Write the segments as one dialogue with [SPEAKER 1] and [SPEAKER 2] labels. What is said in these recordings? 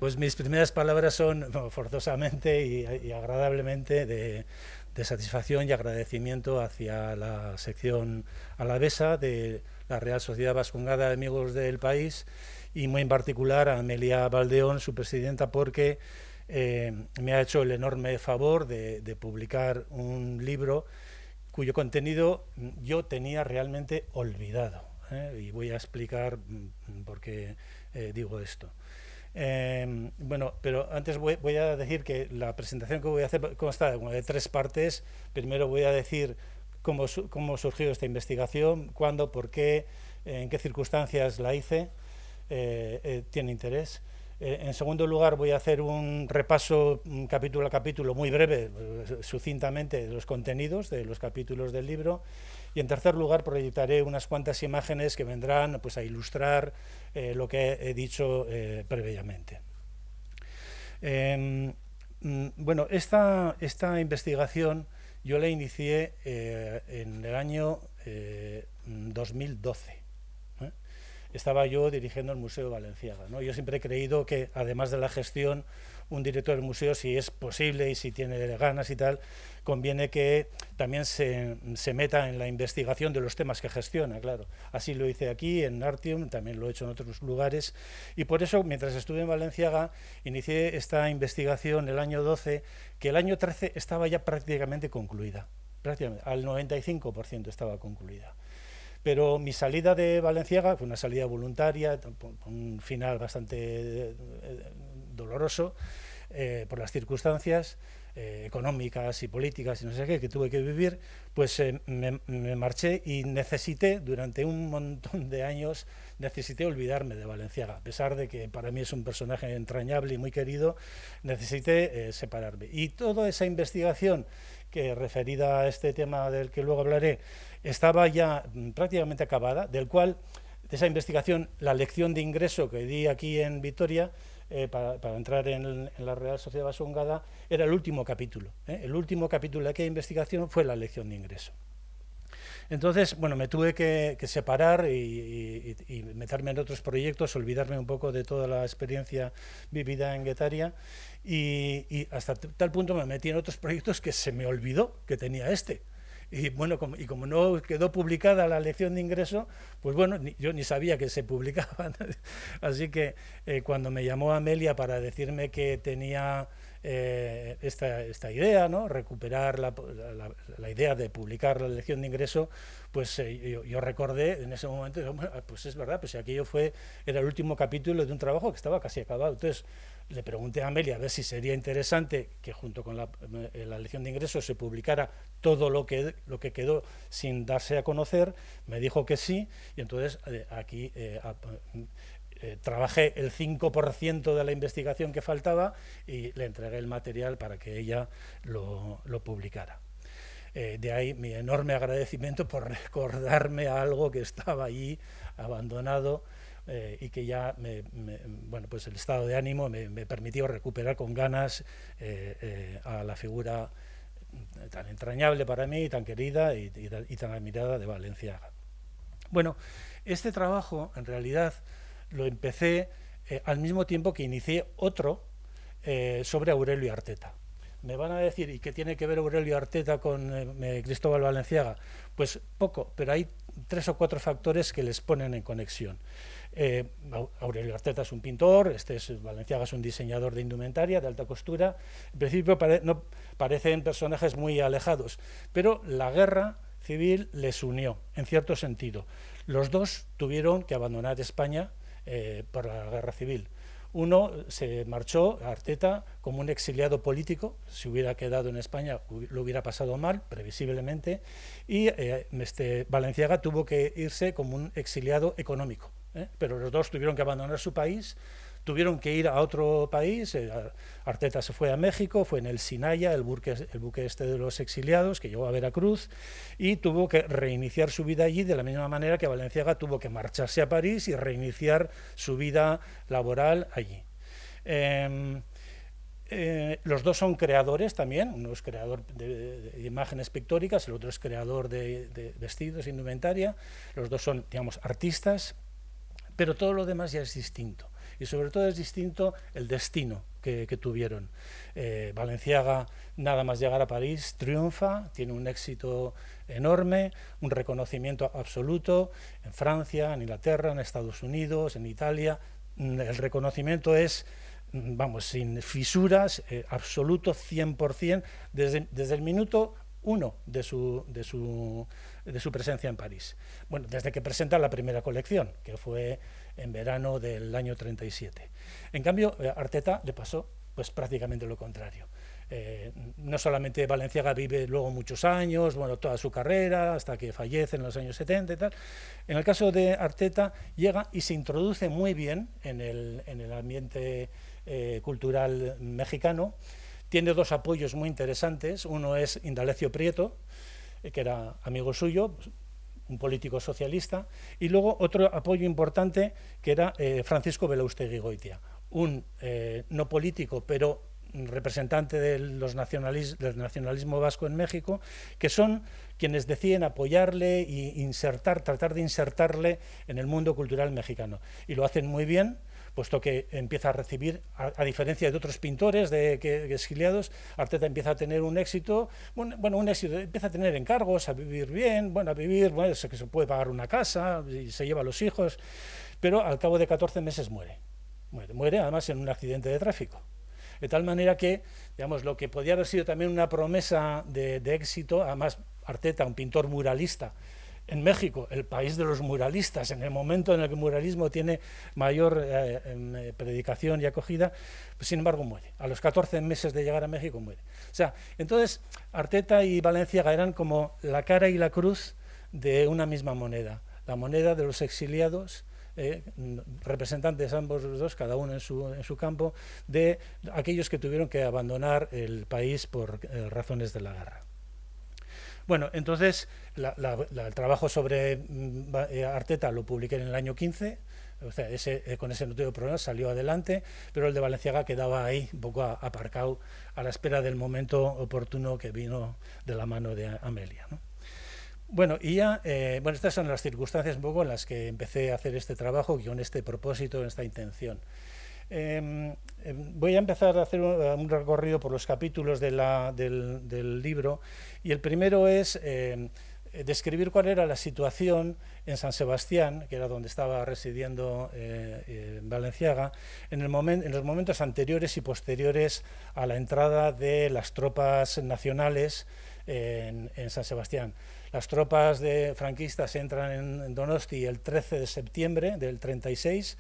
[SPEAKER 1] Pues mis primeras palabras son forzosamente y agradablemente de satisfacción y agradecimiento hacia la sección alavesa de la Real Sociedad Vascongada de Amigos del País y muy en particular a Amelia Valdeón, su presidenta, porque me ha hecho el enorme favor de publicar un libro cuyo contenido yo tenía realmente olvidado. Y voy a explicar por qué digo esto. Bueno, pero antes voy a decir que la presentación que voy a hacer consta de 3 partes. Primero voy a decir cómo surgió esta investigación, cuándo, por qué, en qué circunstancias la hice, tiene interés. En segundo lugar, voy a hacer un repaso capítulo a capítulo muy breve, sucintamente, de los contenidos de los capítulos del libro. Y en tercer lugar, proyectaré unas cuantas imágenes que vendrán pues, a ilustrar lo que he dicho previamente. Bueno, esta investigación yo la inicié en el año 2012. Estaba yo dirigiendo el Museo Balenciaga, ¿no? Yo siempre he creído que, además de la gestión, un director del museo, si es posible y si tiene ganas y tal, conviene que también se meta en la investigación de los temas que gestiona, claro. Así lo hice aquí, en Artium, también lo he hecho en otros lugares, y por eso, mientras estuve en Balenciaga, inicié esta investigación el año 12, que el año 13 estaba ya prácticamente concluida, prácticamente, al 95% estaba concluida. Pero mi salida de Balenciaga fue una salida voluntaria, un final bastante doloroso por las circunstancias económicas y políticas y no sé qué que tuve que vivir, pues me marché y necesité, durante un montón de años, necesité olvidarme de Balenciaga. A pesar de que para mí es un personaje entrañable y muy querido, necesité separarme. Y toda esa investigación que referida a este tema del que luego hablaré, estaba ya prácticamente acabada, de esa investigación, la lección de ingreso que di aquí en Vitoria, para entrar en la Real Sociedad Vascongada, era el último capítulo. El último capítulo de aquella investigación fue la lección de ingreso. Entonces, bueno, me tuve que separar y meterme en otros proyectos, olvidarme un poco de toda la experiencia vivida en Guetaria y hasta tal punto me metí en otros proyectos que se me olvidó que tenía este. Y bueno, como no quedó publicada la lección de ingreso, pues bueno, yo ni sabía que se publicaba. Así que cuando me llamó Amelia para decirme que tenía esta idea, ¿no? Recuperar la idea de publicar la lección de ingreso, pues yo recordé en ese momento, pues es verdad, pues aquello era el último capítulo de un trabajo que estaba casi acabado. Entonces le pregunté a Amelia a ver si sería interesante que junto con la lección de ingresos se publicara todo lo que quedó sin darse a conocer. Me dijo que sí, y entonces aquí trabajé el 5% de la investigación que faltaba y le entregué el material para que ella lo publicara. De ahí mi enorme agradecimiento por recordarme a algo que estaba allí abandonado y que ya bueno, pues el estado de ánimo me permitió recuperar con ganas a la figura tan entrañable para mí, tan querida y tan admirada de Balenciaga. Bueno, este trabajo en realidad lo empecé al mismo tiempo que inicié otro sobre Aurelio Arteta. Me van a decir, ¿y qué tiene que ver Aurelio Arteta con Cristóbal Balenciaga? Pues poco, pero hay 3 o 4 factores que les ponen en conexión. Aurelio Arteta es un pintor, Balenciaga es un diseñador de indumentaria de alta costura. En principio no parecen personajes muy alejados, pero la guerra civil les unió, en cierto sentido. Los dos tuvieron que abandonar España por la guerra civil. Uno se marchó, Arteta, como un exiliado político. Si hubiera quedado en España lo hubiera pasado mal, previsiblemente, y Balenciaga tuvo que irse como un exiliado económico. Pero los dos tuvieron que abandonar su país, tuvieron que ir a otro país. Arteta se fue a México, fue en el Sinaya, el buque este de los exiliados, que llegó a Veracruz, y tuvo que reiniciar su vida allí, de la misma manera que Balenciaga tuvo que marcharse a París y reiniciar su vida laboral allí. Los dos son creadores también, uno es creador de imágenes pictóricas, el otro es creador de vestidos, indumentaria. Los dos son, digamos, artistas, pero todo lo demás ya es distinto. y sobre todo es distinto el destino que tuvieron. Balenciaga, nada más llegar a París, triunfa, tiene un éxito enorme, un reconocimiento absoluto en Francia, en Inglaterra, en Estados Unidos, en Italia. El reconocimiento es, vamos, sin fisuras, absoluto, 100%, desde el minuto 1 de su presencia en París. Bueno, desde que presenta la primera colección, que fue en verano del año 37. En cambio, a Arteta le pasó pues prácticamente lo contrario. No solamente Balenciaga vive luego muchos años, bueno, toda su carrera, hasta que fallece en los años 70 y tal. En el caso de Arteta, llega y se introduce muy bien en el ambiente cultural mexicano. Tiene dos apoyos muy interesantes. Uno es Indalecio Prieto, que era amigo suyo, un político socialista, y luego otro apoyo importante que era Francisco Belaústegui Goitia, un no político, pero representante del nacionalismo vasco en México, que son quienes deciden apoyarle e tratar de insertarle en el mundo cultural mexicano. Y lo hacen muy bien, puesto que empieza a recibir, a diferencia de otros pintores exiliados, Arteta empieza a tener un éxito, empieza a tener encargos, a vivir bien, que se puede pagar una casa, y se lleva a los hijos, pero al cabo de 14 meses muere además en un accidente de tráfico. De tal manera que, digamos, lo que podía haber sido también una promesa de éxito, además Arteta, un pintor muralista, en México, el país de los muralistas, en el momento en el que el muralismo tiene mayor predicación y acogida, pues sin embargo muere. A los 14 meses de llegar a México muere. O sea, entonces Arteta y Balenciaga eran como la cara y la cruz de una misma moneda, la moneda de los exiliados, representantes ambos los dos, cada uno en su campo, de aquellos que tuvieron que abandonar el país por razones de la guerra. Bueno, entonces el trabajo sobre Arteta lo publiqué en el año 15, o sea, con ese no tuve problemas, salió adelante, pero el de Balenciaga quedaba ahí un poco aparcado a la espera del momento oportuno que vino de la mano de Amelia, ¿no? Bueno, y ya, estas son las circunstancias un poco en las que empecé a hacer este trabajo con este propósito, esta intención. Voy a empezar a hacer un recorrido por los capítulos del libro, y el primero es describir cuál era la situación en San Sebastián, que era donde estaba residiendo Balenciaga, en los momentos anteriores y posteriores a la entrada de las tropas nacionales en San Sebastián. Las tropas franquistas entran en Donosti el 13 de septiembre del 36.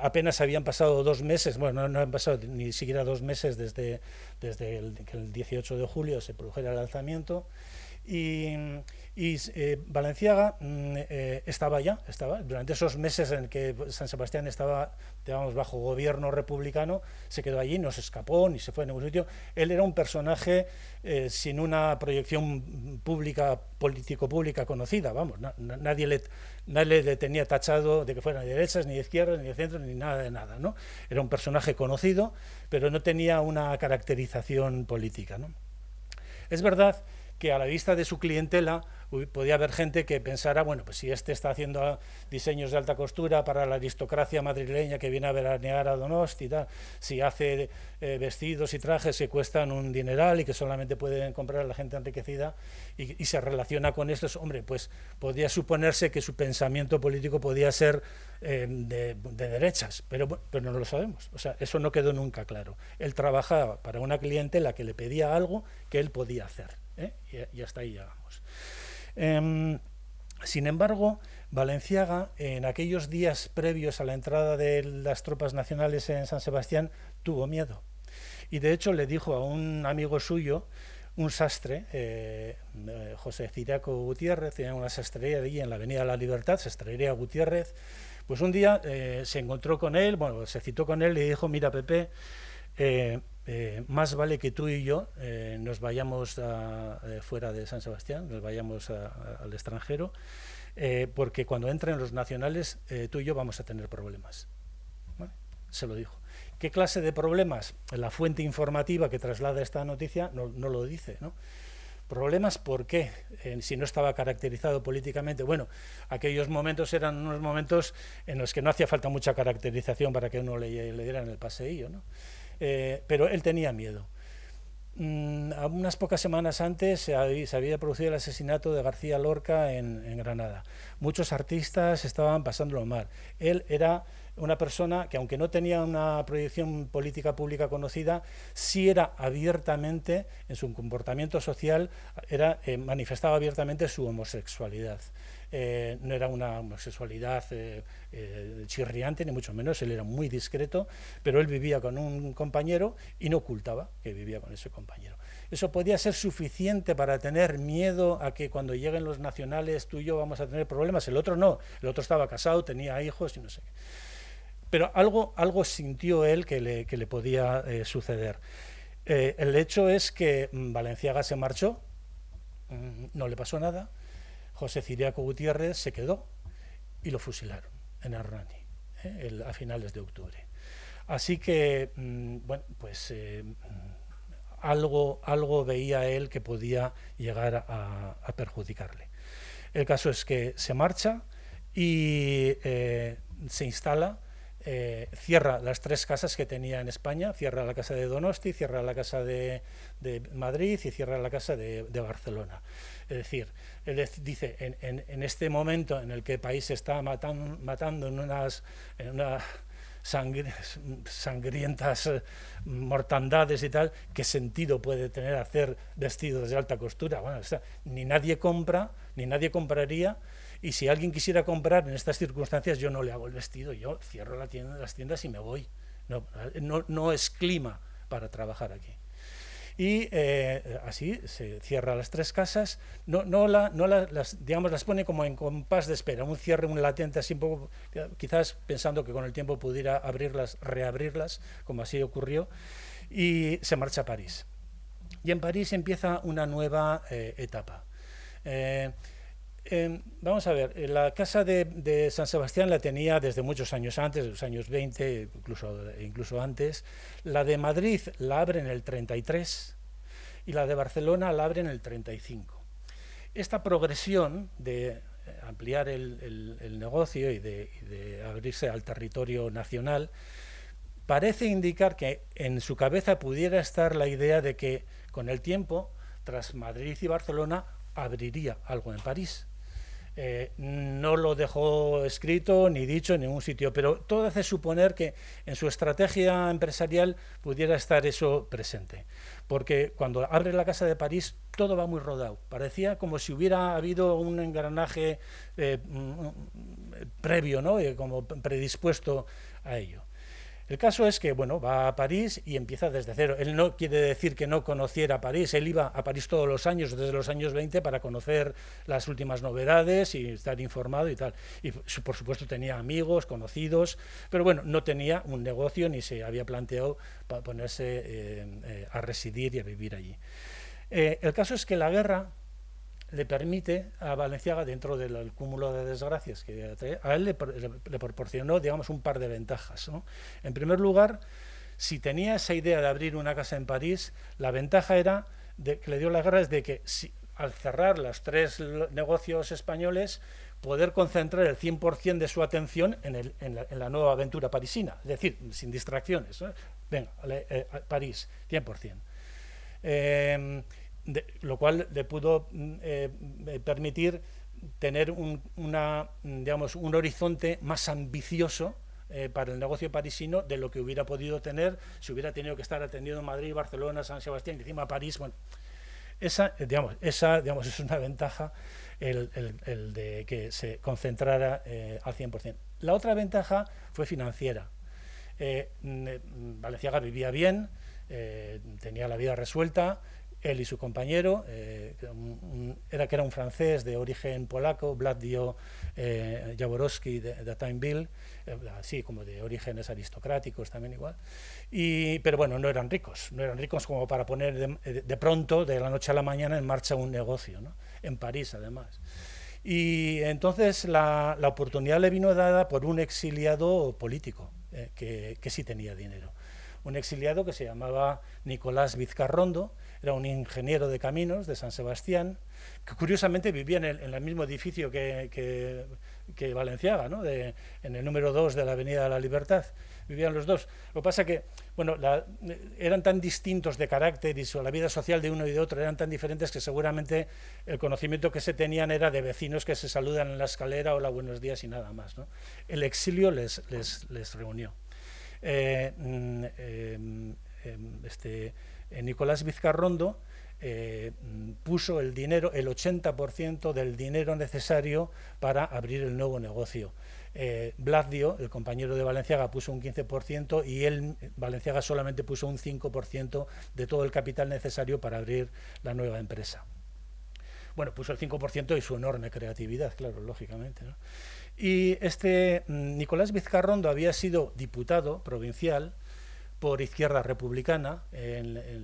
[SPEAKER 1] Apenas habían pasado 2 meses, bueno, no han pasado ni siquiera 2 meses desde que el 18 de julio se produjera el alzamiento, y Balenciaga estaba durante esos meses en que San Sebastián estaba, digamos, bajo gobierno republicano, se quedó allí, no se escapó ni se fue a ningún sitio. Él era un personaje sin una proyección político-pública conocida, vamos, nadie le tenía tachado de que fuera ni de derechas, ni de izquierdas, ni de centro, ni nada de nada, ¿no? Era un personaje conocido, pero no tenía una caracterización política, ¿no? Es verdad que a la vista de su clientela podía haber gente que pensara, bueno, pues si este está haciendo diseños de alta costura para la aristocracia madrileña que viene a veranear a Donosti, si hace vestidos y trajes que cuestan un dineral y que solamente pueden comprar la gente enriquecida, y se relaciona con esto, hombre, pues podría suponerse que su pensamiento político podía ser de derechas, pero no lo sabemos. O sea, eso no quedó nunca claro. Él trabajaba para una clientela que le pedía algo que él podía hacer, y hasta ahí llegamos. Sin embargo, Balenciaga, en aquellos días previos a la entrada de las tropas nacionales en San Sebastián, tuvo miedo. Y de hecho le dijo a un amigo suyo, un sastre, José Ciriaco Gutiérrez, tenía una sastrería allí en la Avenida de la Libertad, Sastrería Gutiérrez, pues un día se encontró con él, se citó con él y dijo, mira, Pepe, más vale que tú y yo nos vayamos fuera de San Sebastián, nos vayamos al extranjero, porque cuando entren los nacionales tú y yo vamos a tener problemas. ¿Vale? Se lo dijo. ¿Qué clase de problemas? La fuente informativa que traslada esta noticia no lo dice, ¿no? ¿Problemas por qué? Si no estaba caracterizado políticamente. Bueno, aquellos momentos eran unos momentos en los que no hacía falta mucha caracterización para que uno le dieran el paseillo, ¿no? Pero él tenía miedo. Unas pocas semanas antes se había producido el asesinato de García Lorca en Granada. Muchos artistas estaban pasándolo mal. Él era una persona que, aunque no tenía una proyección política pública conocida, sí era abiertamente, en su comportamiento social, manifestaba abiertamente su homosexualidad. No era una homosexualidad chirriante, ni mucho menos. Él era muy discreto, pero él vivía con un compañero y no ocultaba que vivía con ese compañero. Eso podía ser suficiente para tener miedo a que cuando lleguen los nacionales tú y yo vamos a tener problemas. El otro no, el otro estaba casado, tenía hijos y no sé qué. Pero algo sintió él que le podía suceder. El hecho es que Balenciaga se marchó, no le pasó nada. José Ciriaco Gutiérrez se quedó y lo fusilaron en Hernani a finales de octubre. Así que, bueno, pues algo veía él que podía llegar a perjudicarle. El caso es que se marcha y se instala, cierra las 3 casas que tenía en España, cierra la casa de Donosti, cierra la casa de Madrid y cierra la casa de Barcelona. Es decir, él dice, en este momento en el que el país se está matando en unas sangrientas mortandades y tal, ¿qué sentido puede tener hacer vestidos de alta costura? Bueno, ni nadie compra, ni nadie compraría, y si alguien quisiera comprar en estas circunstancias, yo no le hago el vestido, yo cierro las tiendas y me voy. No es clima para trabajar aquí. Y así se cierra las 3 casas, las pone como en compás de espera, un cierre, un latente, así un poco, quizás pensando que con el tiempo pudiera reabrirlas, como así ocurrió, y se marcha a París. Y en París empieza una nueva etapa. Vamos a ver, la casa de San Sebastián la tenía desde muchos años antes, de los años 20, incluso antes. La de Madrid la abre en el 33 y la de Barcelona la abre en el 35. Esta progresión de ampliar el negocio y de abrirse al territorio nacional parece indicar que en su cabeza pudiera estar la idea de que con el tiempo, tras Madrid y Barcelona, abriría algo en París. No lo dejó escrito ni dicho en ningún sitio, pero todo hace suponer que en su estrategia empresarial pudiera estar eso presente, porque cuando abre la Casa de París todo va muy rodado, parecía como si hubiera habido un engranaje previo, ¿no? Como predispuesto a ello. El caso es que, bueno, va a París y empieza desde cero. Él no quiere decir que no conociera París, él iba a París todos los años, desde los años 20, para conocer las últimas novedades y estar informado y tal. Y por supuesto tenía amigos, conocidos, pero bueno, no tenía un negocio ni se había planteado ponerse a residir y a vivir allí. El caso es que la guerra le permite a Balenciaga, dentro del cúmulo de desgracias que a él le proporcionó, digamos, un par de ventajas, ¿no? En primer lugar, si tenía esa idea de abrir una casa en París, la ventaja que le dio la guerra es de que al cerrar los 3 negocios españoles, poder concentrar el 100% de su atención en la nueva aventura parisina, es decir, sin distracciones, ¿no? Venga, París, 100%. Lo cual le pudo permitir tener un horizonte más ambicioso para el negocio parisino de lo que hubiera podido tener si hubiera tenido que estar atendiendo Madrid, Barcelona, San Sebastián y encima París. Bueno, esa es una ventaja, el de que se concentrara al 100%. La otra ventaja fue financiera. Balenciaga vivía bien, tenía la vida resuelta. Él y su compañero, que era un francés de origen polaco, Władysław Jaworowski de Tainville, así como de orígenes aristocráticos también igual, pero bueno, no eran ricos como para poner de pronto, de la noche a la mañana, en marcha un negocio, ¿no? En París además. Y entonces la oportunidad le vino dada por un exiliado político, que sí tenía dinero. un exiliado que se llamaba Nicolás Vizcarrondo, era un ingeniero de caminos de San Sebastián, que curiosamente vivía en el mismo edificio que Balenciaga, ¿no? En el número 2 de la Avenida de la Libertad, vivían los dos. Lo que pasa es que bueno, eran tan distintos de carácter y la vida social de uno y de otro eran tan diferentes que seguramente el conocimiento que se tenían era de vecinos que se saludan en la escalera, hola, buenos días y nada más, ¿no? El exilio les reunió. Nicolás Vizcarrondo puso el dinero, el 80% del dinero necesario para abrir el nuevo negocio. Bladio, el compañero de Balenciaga, puso un 15% y Balenciaga solamente puso un 5% de todo el capital necesario para abrir la nueva empresa. Bueno, puso el 5% y su enorme creatividad, claro, lógicamente, ¿no? Y Nicolás Vizcarrondo había sido diputado provincial por Izquierda Republicana,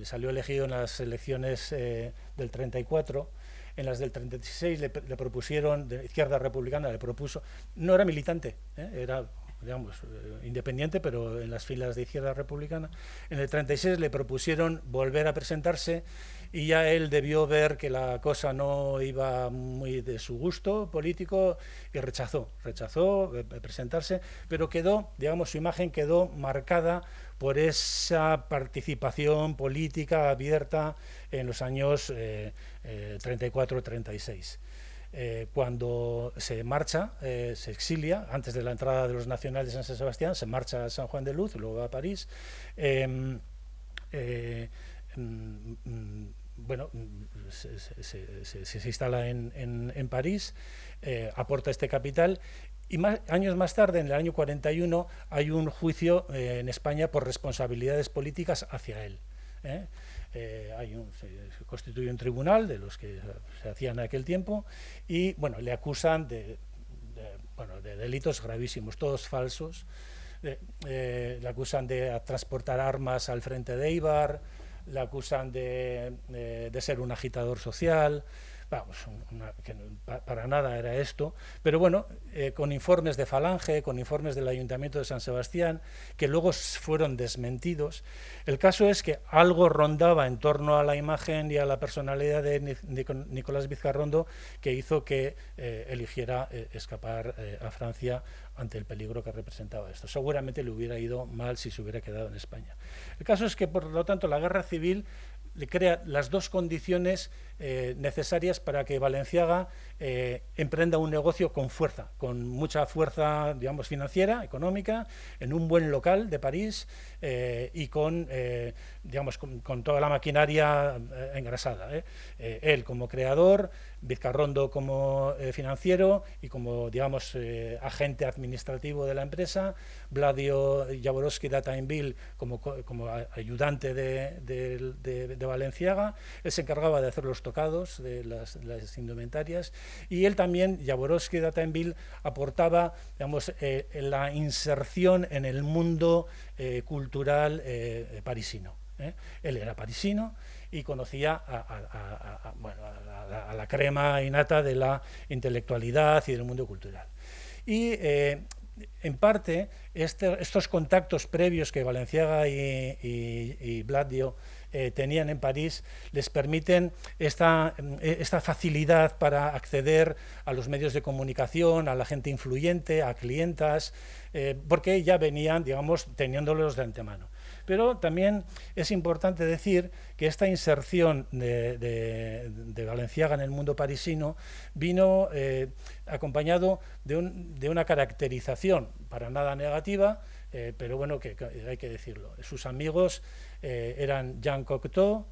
[SPEAKER 1] salió elegido en las elecciones del 34, en las del 36 le propusieron, de Izquierda Republicana le propuso, no era militante, era, digamos, independiente, pero en las filas de Izquierda Republicana. En el 36 le propusieron volver a presentarse y ya él debió ver que la cosa no iba muy de su gusto político y rechazó presentarse, pero quedó, digamos, su imagen quedó marcada por esa participación política abierta en los años 34-36. Cuando se marcha, se exilia, antes de la entrada de los nacionales en San Sebastián, se marcha a San Juan de Luz, luego a París. Bueno, se instala en París, aporta este capital y años más tarde, en el año 41, hay un juicio en España por responsabilidades políticas hacia él. Se constituye un tribunal de los que se hacían en aquel tiempo y bueno, le acusan de delitos gravísimos, todos falsos. Le acusan de transportar armas al frente de Eibar, le acusan de ser un agitador social. Vamos, que para nada era esto, pero bueno, con informes de Falange, con informes del Ayuntamiento de San Sebastián, que luego fueron desmentidos. El caso es que algo rondaba en torno a la imagen y a la personalidad de Nicolás Vizcarrondo que hizo que eligiera escapar a Francia ante el peligro que representaba esto. Seguramente le hubiera ido mal si se hubiera quedado en España. El caso es que, por lo tanto, la guerra civil le crea las dos condiciones necesarias para que Balenciaga emprenda un negocio con fuerza, con mucha fuerza, digamos, financiera, económica, en un buen local de París y con toda la maquinaria engrasada. Él como creador, Vizcarrondo como financiero y como, digamos, agente administrativo de la empresa, Bladio Jaworowski Datainville como ayudante de Balenciaga. Él se encargaba de hacer los tocados de las indumentarias y él también, Jaworowski Datainville, aportaba, digamos, la inserción en el mundo cultural parisino. Él era parisino y conocía a la crema innata de la intelectualidad y del mundo cultural. Y en parte estos contactos previos que Balenciaga y Bladio tenían en París les permiten esta facilidad para acceder a los medios de comunicación, a la gente influyente, a clientas, porque ya venían, digamos, teniéndolos de antemano. Pero también es importante decir que esta inserción de Balenciaga en el mundo parisino vino acompañado de una caracterización para nada negativa, pero bueno, que hay que decirlo. Sus amigos eran Jean Cocteau,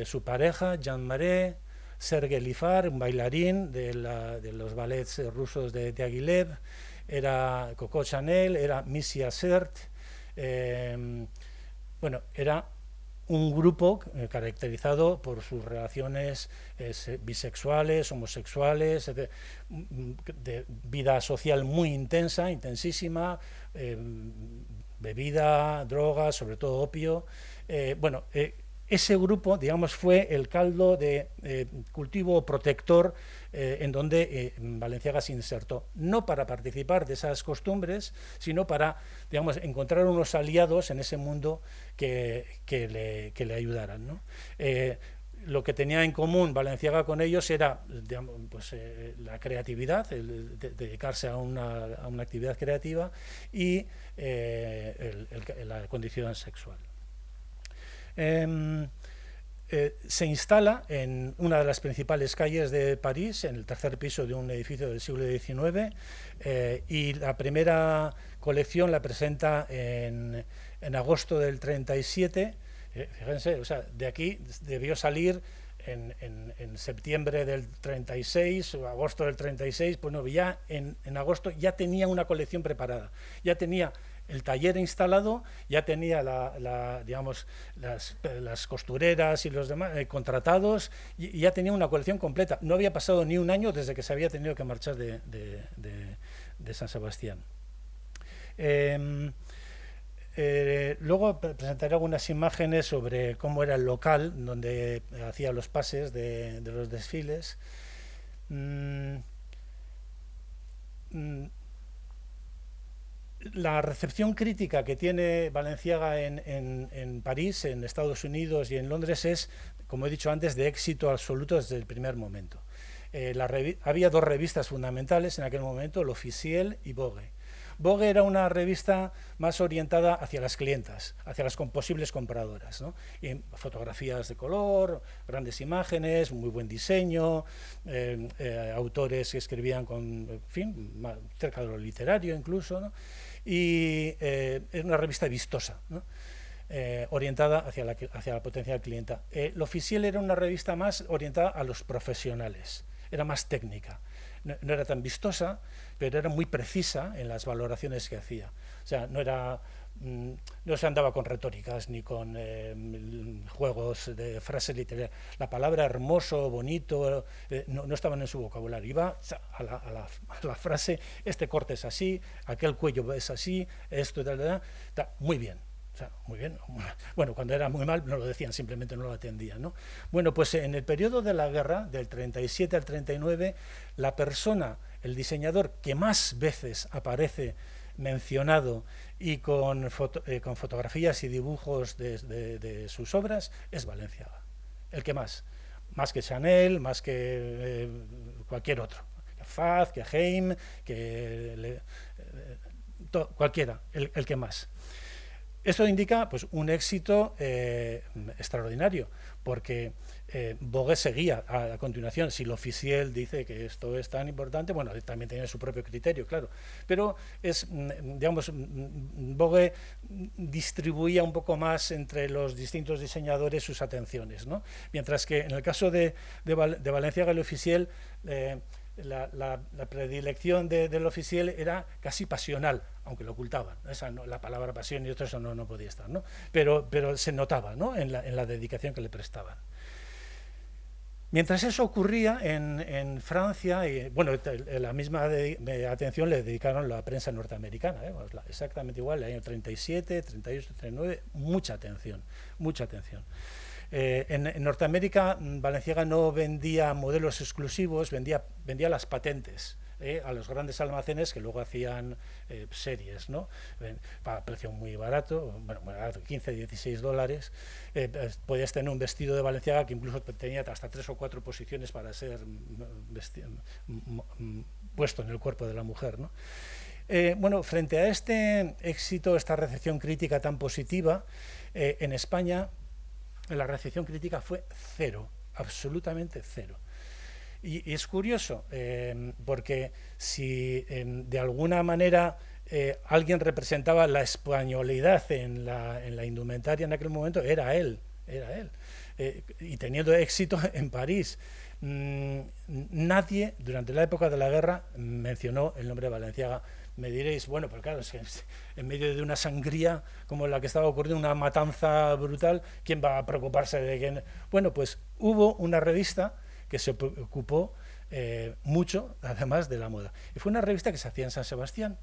[SPEAKER 1] su pareja, Jean Marais, Serge Lifar, un bailarín de los ballets rusos de Diaghilev, era Coco Chanel, era Missy Assert. Bueno, era un grupo caracterizado por sus relaciones bisexuales, homosexuales, de vida social muy intensa, intensísima, bebida, drogas, sobre todo opio. ese grupo, digamos, fue el caldo de cultivo protector en donde Balenciaga se insertó, no para participar de esas costumbres, sino para, digamos, encontrar unos aliados en ese mundo que le ayudaran, ¿no? Lo que tenía en común Balenciaga con ellos era, digamos, pues, la creatividad, dedicarse a una actividad creativa y la condición sexual. Se instala en una de las principales calles de París, en el tercer piso de un edificio del siglo XIX, y la primera colección la presenta en agosto del 37. Fíjense, o sea, de aquí debió salir en septiembre del 36 o agosto del 36, bueno, ya en agosto ya tenía una colección preparada, ya tenía el taller instalado, ya tenía digamos, las costureras y los demás contratados, y ya tenía una colección completa. No había pasado ni un año desde que se había tenido que marchar de San Sebastián. Luego presentaré algunas imágenes sobre cómo era el local donde hacía los pases de los desfiles. La recepción crítica que tiene Balenciaga en París, en Estados Unidos y en Londres es, como he dicho antes, de éxito absoluto desde el primer momento. Había dos revistas fundamentales en aquel momento, L'Officiel y Vogue. Vogue era una revista más orientada hacia las clientas, hacia las posibles compradoras, ¿no? Y fotografías de color, grandes imágenes, muy buen diseño, autores que escribían con, en fin, cerca de lo literario incluso, ¿no? Y es una revista vistosa, ¿no? Orientada hacia la potencial clienta. L'Officiel era una revista más orientada a los profesionales, era más técnica. No era tan vistosa, pero era muy precisa en las valoraciones que hacía. O sea, no se andaba con retóricas ni con juegos de frases literarias. La palabra hermoso, bonito, no estaban en su vocabulario. Iba a la frase, este corte es así, aquel cuello es así, esto, muy bien. O sea, muy bien. Bueno, cuando era muy mal no lo decían, simplemente no lo atendían, ¿no? Bueno, pues en el periodo de la guerra, del 37 al 39, la persona, el diseñador que más veces aparece mencionado y con fotografías y dibujos de sus obras es Balenciaga. El que más que Chanel, más que cualquier otro. Que Faz, que Heim, cualquiera, el que más. Esto indica, pues, un éxito extraordinario, porque Vogue seguía a continuación. Si L'Officiel dice que esto es tan importante, bueno, también tiene su propio criterio, claro, pero digamos, Vogue distribuía un poco más entre los distintos diseñadores sus atenciones, ¿no? Mientras que en el caso de Balenciaga y L'Officiel, la predilección de L'Officiel era casi pasional, aunque lo ocultaban. La palabra pasión y todo eso no podía estar, ¿no? Pero se notaba, ¿no? en la dedicación que le prestaban. Mientras eso ocurría en Francia, y, bueno, la misma atención le dedicaron la prensa norteamericana, exactamente igual, el año 37, 38, 39, mucha atención, mucha atención. En Norteamérica, Balenciaga no vendía modelos exclusivos, vendía las patentes a los grandes almacenes que luego hacían series, ¿no? A precio muy barato, bueno, 15, 16 dólares. Podías tener un vestido de Balenciaga que incluso tenía hasta 3 o 4 posiciones para ser puesto en el cuerpo de la mujer, ¿no? Bueno, frente a este éxito, esta recepción crítica tan positiva, en España la recepción crítica fue cero, absolutamente cero. Y es curioso, porque si de alguna manera alguien representaba la españolidad en la indumentaria en aquel momento, era él. Y teniendo éxito en París. Nadie durante la época de la guerra mencionó el nombre de Balenciaga. Me diréis, bueno, pero claro, es que en medio de una sangría como la que estaba ocurriendo, una matanza brutal, ¿quién va a preocuparse de quién? Bueno, pues hubo una revista que se ocupó mucho, además de la moda. Y fue una revista que se hacía en San Sebastián,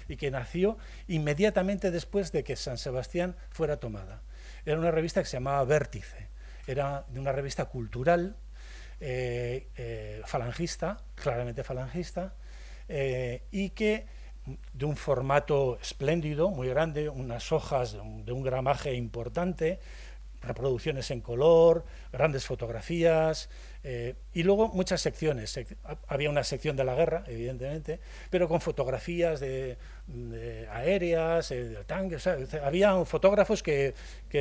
[SPEAKER 1] y que nació inmediatamente después de que San Sebastián fuera tomada. Era una revista que se llamaba Vértice, era una revista cultural, falangista, claramente falangista, y que de un formato espléndido, muy grande, unas hojas de un gramaje importante, reproducciones en color, grandes fotografías, y luego muchas secciones. Había una sección de la guerra, evidentemente, pero con fotografías de aéreas, de tanques. O sea, había fotógrafos que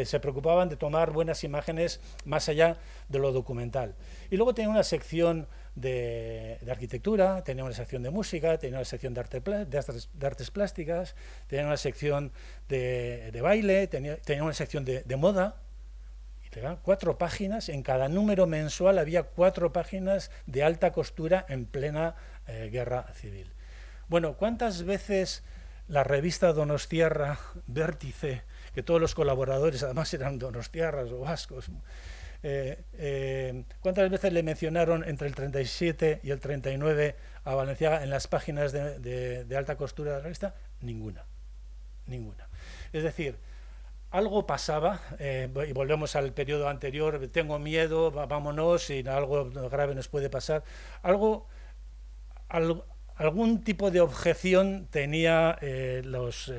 [SPEAKER 1] se preocupaban de tomar buenas imágenes más allá de lo documental. Y luego tenía una sección de arquitectura, tenía una sección de música, tenía una sección de artes plásticas, tenía una sección de baile, tenía una sección de moda. 4 páginas, en cada número mensual había 4 páginas de alta costura en plena guerra civil. Bueno, ¿cuántas veces la revista donostiarra Vértice, que todos los colaboradores además eran donostiarras o vascos, cuántas veces le mencionaron entre el 37 y el 39 a Balenciaga en las páginas de alta costura de la revista? Ninguna. Es decir, algo pasaba, y volvemos al periodo anterior, tengo miedo, vámonos, y algo grave nos puede pasar. Algún tipo de objeción tenía los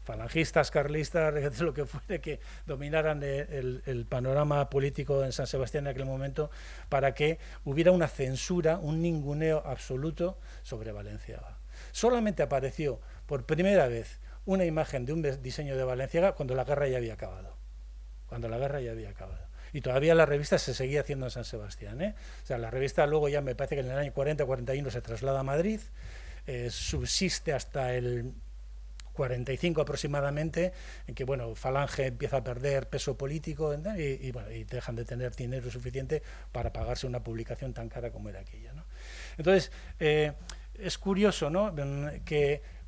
[SPEAKER 1] falangistas, carlistas, lo que fuere, que dominaran el panorama político en San Sebastián en aquel momento, para que hubiera una censura, un ninguneo absoluto sobre Balenciaga. Solamente apareció por primera vez una imagen de un diseño de Balenciaga cuando la guerra ya había acabado. Y todavía la revista se seguía haciendo en San Sebastián, ¿eh? O sea, la revista luego ya me parece que en el año 40-41 se traslada a Madrid, subsiste hasta el 45 aproximadamente, en que bueno, Falange empieza a perder peso político y dejan de tener dinero suficiente para pagarse una publicación tan cara como era aquella, ¿no? Entonces, es curioso, ¿no?, que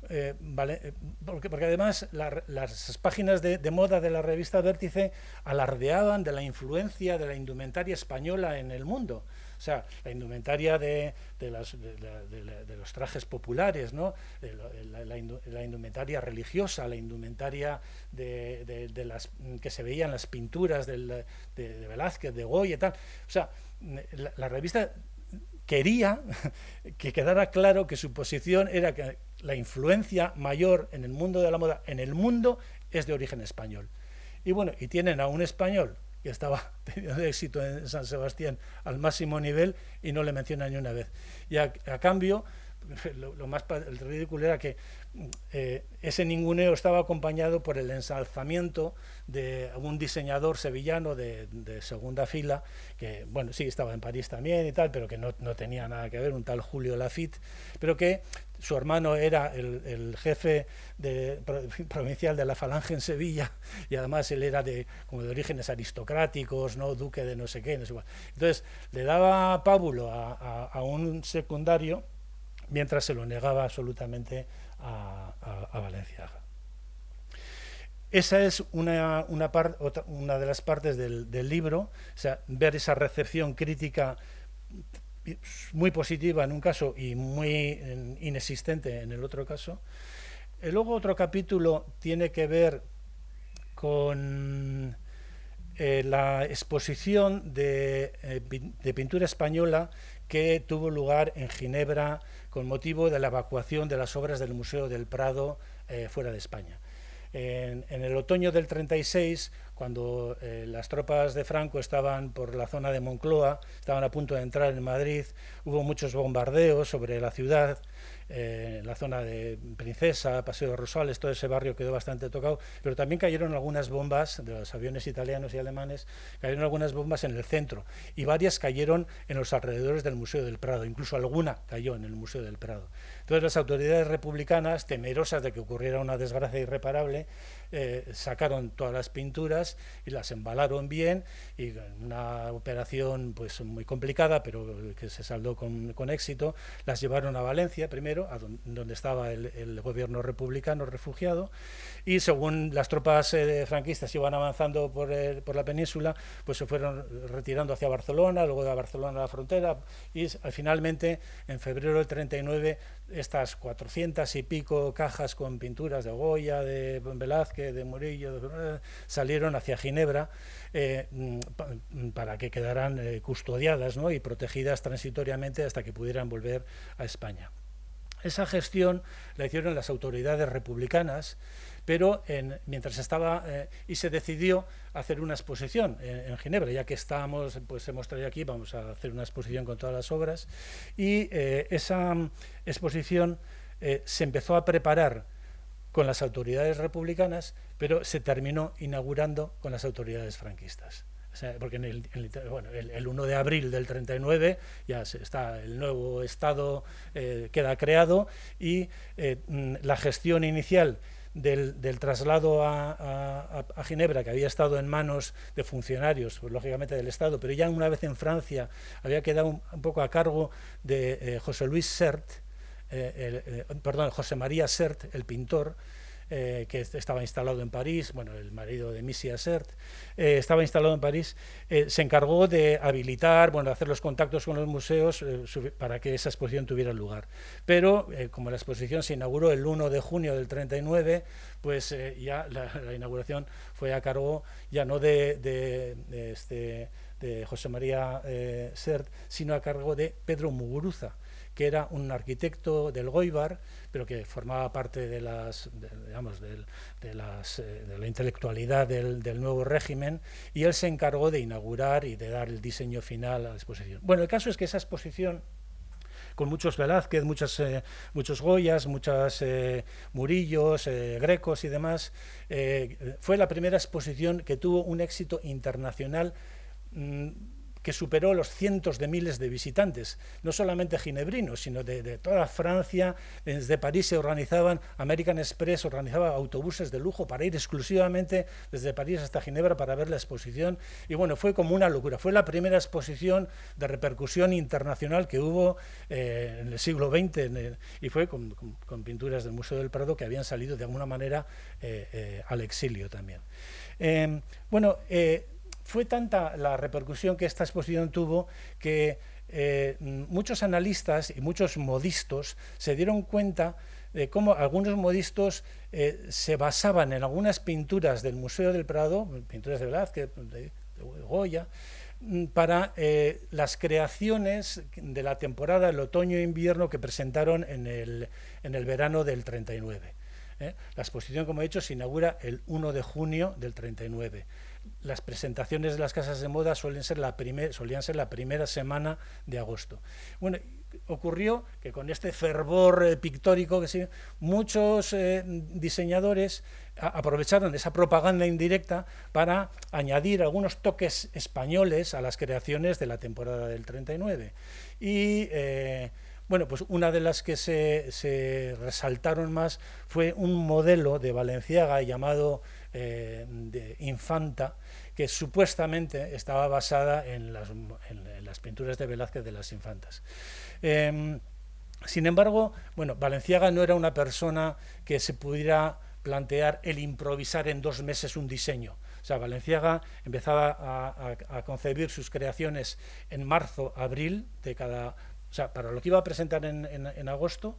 [SPEAKER 1] porque además las páginas de moda de la revista Vértice alardeaban de la influencia de la indumentaria española en el mundo. O sea, la indumentaria de los trajes populares, ¿no?, la indumentaria religiosa, la indumentaria de las que se veían las pinturas de Velázquez, de Goya y tal. O sea, la revista quería que quedara claro que su posición era que la influencia mayor en el mundo de la moda, en el mundo, es de origen español. Y bueno, y tienen a un español que estaba teniendo éxito en San Sebastián al máximo nivel y no le mencionan ni una vez. Y a cambio, el ridículo era que ese ninguneo estaba acompañado por el ensalzamiento de un diseñador sevillano de segunda fila, que bueno, sí, estaba en París también y tal, pero que no tenía nada que ver, un tal Julio Lafitte, pero que su hermano era el jefe provincial de la Falange en Sevilla, y además él era como de orígenes aristocráticos, no duque de no sé qué, no sé cuál. Entonces le daba pábulo a un secundario, mientras se lo negaba absolutamente a Balenciaga. Esa es una de las partes del libro, o sea, ver esa recepción crítica muy positiva en un caso y muy inexistente en el otro caso. Luego otro capítulo tiene que ver con la exposición de pintura española que tuvo lugar en Ginebra con motivo de la evacuación de las obras del Museo del Prado fuera de España. En el otoño del 36, cuando las tropas de Franco estaban por la zona de Moncloa, estaban a punto de entrar en Madrid, hubo muchos bombardeos sobre la ciudad, la zona de Princesa, Paseo de Rosales, todo ese barrio quedó bastante tocado, pero también cayeron algunas bombas de los aviones italianos y alemanes, cayeron algunas bombas en el centro, y varias cayeron en los alrededores del Museo del Prado, incluso alguna cayó en el Museo del Prado. Entonces las autoridades republicanas, temerosas de que ocurriera una desgracia irreparable, sacaron todas las pinturas y las embalaron bien, y una operación pues muy complicada, pero que se saldó con éxito, las llevaron a Valencia, primero, donde estaba el gobierno republicano refugiado, y según las tropas franquistas iban avanzando por la península, pues se fueron retirando hacia Barcelona, luego de Barcelona a la frontera, y finalmente en febrero del 39 estas 400 y pico cajas con pinturas de Goya, de Velázquez, de Murillo, salieron hacia Ginebra para que quedaran custodiadas, ¿no?, y protegidas transitoriamente hasta que pudieran volver a España. Esa gestión la hicieron las autoridades republicanas, pero mientras estaba, y se decidió hacer una exposición en Ginebra, ya que estábamos, pues hemos traído aquí, vamos a hacer una exposición con todas las obras, y esa exposición se empezó a preparar con las autoridades republicanas, pero se terminó inaugurando con las autoridades franquistas. O sea, porque el 1 de abril del 39 ya está el nuevo Estado, queda creado, y la gestión inicial del traslado a Ginebra, que había estado en manos de funcionarios, pues, lógicamente del Estado, pero ya una vez en Francia había quedado un poco a cargo de José Luis Sert, José María Sert, el pintor, que estaba instalado en París, bueno, el marido de Misia Sert, estaba instalado en París, se encargó de habilitar, bueno, de hacer los contactos con los museos para que esa exposición tuviera lugar. Pero como la exposición se inauguró el 1 de junio del 39, pues ya la inauguración fue a cargo ya no de José María Sert, sino a cargo de Pedro Muguruza, que era un arquitecto del Goibar, pero que formaba parte de la intelectualidad del nuevo régimen, y él se encargó de inaugurar y de dar el diseño final a la exposición. Bueno, el caso es que esa exposición, con muchos Velázquez, muchos Goyas, muchos Murillos, Grecos y demás, fue la primera exposición que tuvo un éxito internacional que superó los cientos de miles de visitantes, no solamente ginebrinos, sino de toda Francia. Desde París se organizaban, American Express organizaba autobuses de lujo para ir exclusivamente desde París hasta Ginebra para ver la exposición, y bueno, fue como una locura. Fue la primera exposición de repercusión internacional que hubo en el siglo XX, y fue con pinturas del Museo del Prado que habían salido de alguna manera al exilio también. Fue tanta la repercusión que esta exposición tuvo que muchos analistas y muchos modistos se dieron cuenta de cómo algunos modistos se basaban en algunas pinturas del Museo del Prado, pinturas de Velázquez, de Goya, para las creaciones de la temporada, el otoño-invierno que presentaron en el verano del 39. La exposición, como he dicho, se inaugura el 1 de junio del 39. Las presentaciones de las casas de moda solían ser la primera semana de agosto. Bueno, ocurrió que con este fervor pictórico muchos diseñadores aprovecharon esa propaganda indirecta para añadir algunos toques españoles a las creaciones de la temporada del 39. Y pues una de las que se resaltaron más fue un modelo de Balenciaga llamado de Infanta, que supuestamente estaba basada en las pinturas de Velázquez de las infantas. Sin embargo, Balenciaga no era una persona que se pudiera plantear el improvisar en 2 meses un diseño. O sea, Balenciaga empezaba a concebir sus creaciones en marzo, abril de cada... O sea, para lo que iba a presentar en agosto,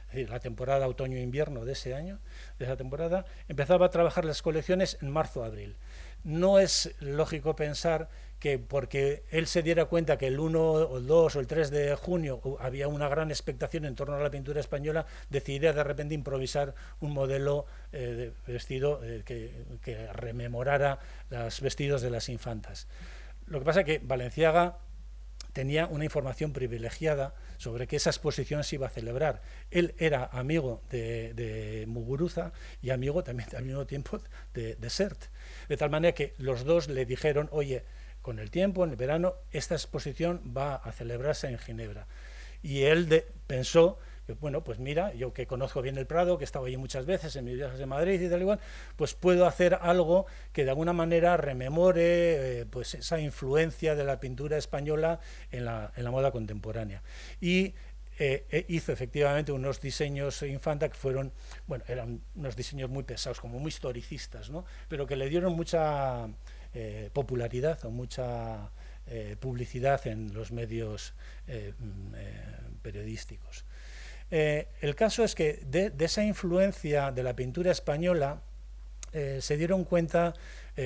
[SPEAKER 1] es decir, la temporada otoño-invierno de ese año, de esa temporada, empezaba a trabajar las colecciones en marzo-abril. No es lógico pensar que porque él se diera cuenta que el 1 o el 2 o el 3 de junio había una gran expectación en torno a la pintura española, decidiría de repente improvisar un modelo de vestido que rememorara los vestidos de las infantas. Lo que pasa es que Balenciaga tenía una información privilegiada sobre que esa exposición se iba a celebrar. Él era amigo de Muguruza y amigo también al mismo tiempo de Sert. De tal manera que los dos le dijeron, oye, con el tiempo, en el verano, esta exposición va a celebrarse en Ginebra. Y él pensó que, pues mira, yo que conozco bien el Prado, que he estado allí muchas veces en mis viajes de Madrid y tal igual, pues puedo hacer algo que de alguna manera rememore pues esa influencia de la pintura española en la moda contemporánea. Y hizo efectivamente unos diseños Infanta que fueron, bueno, eran unos diseños muy pesados, como muy historicistas, ¿no? Pero que le dieron mucha popularidad o mucha publicidad en los medios periodísticos. El caso es que de esa influencia de la pintura española se dieron cuenta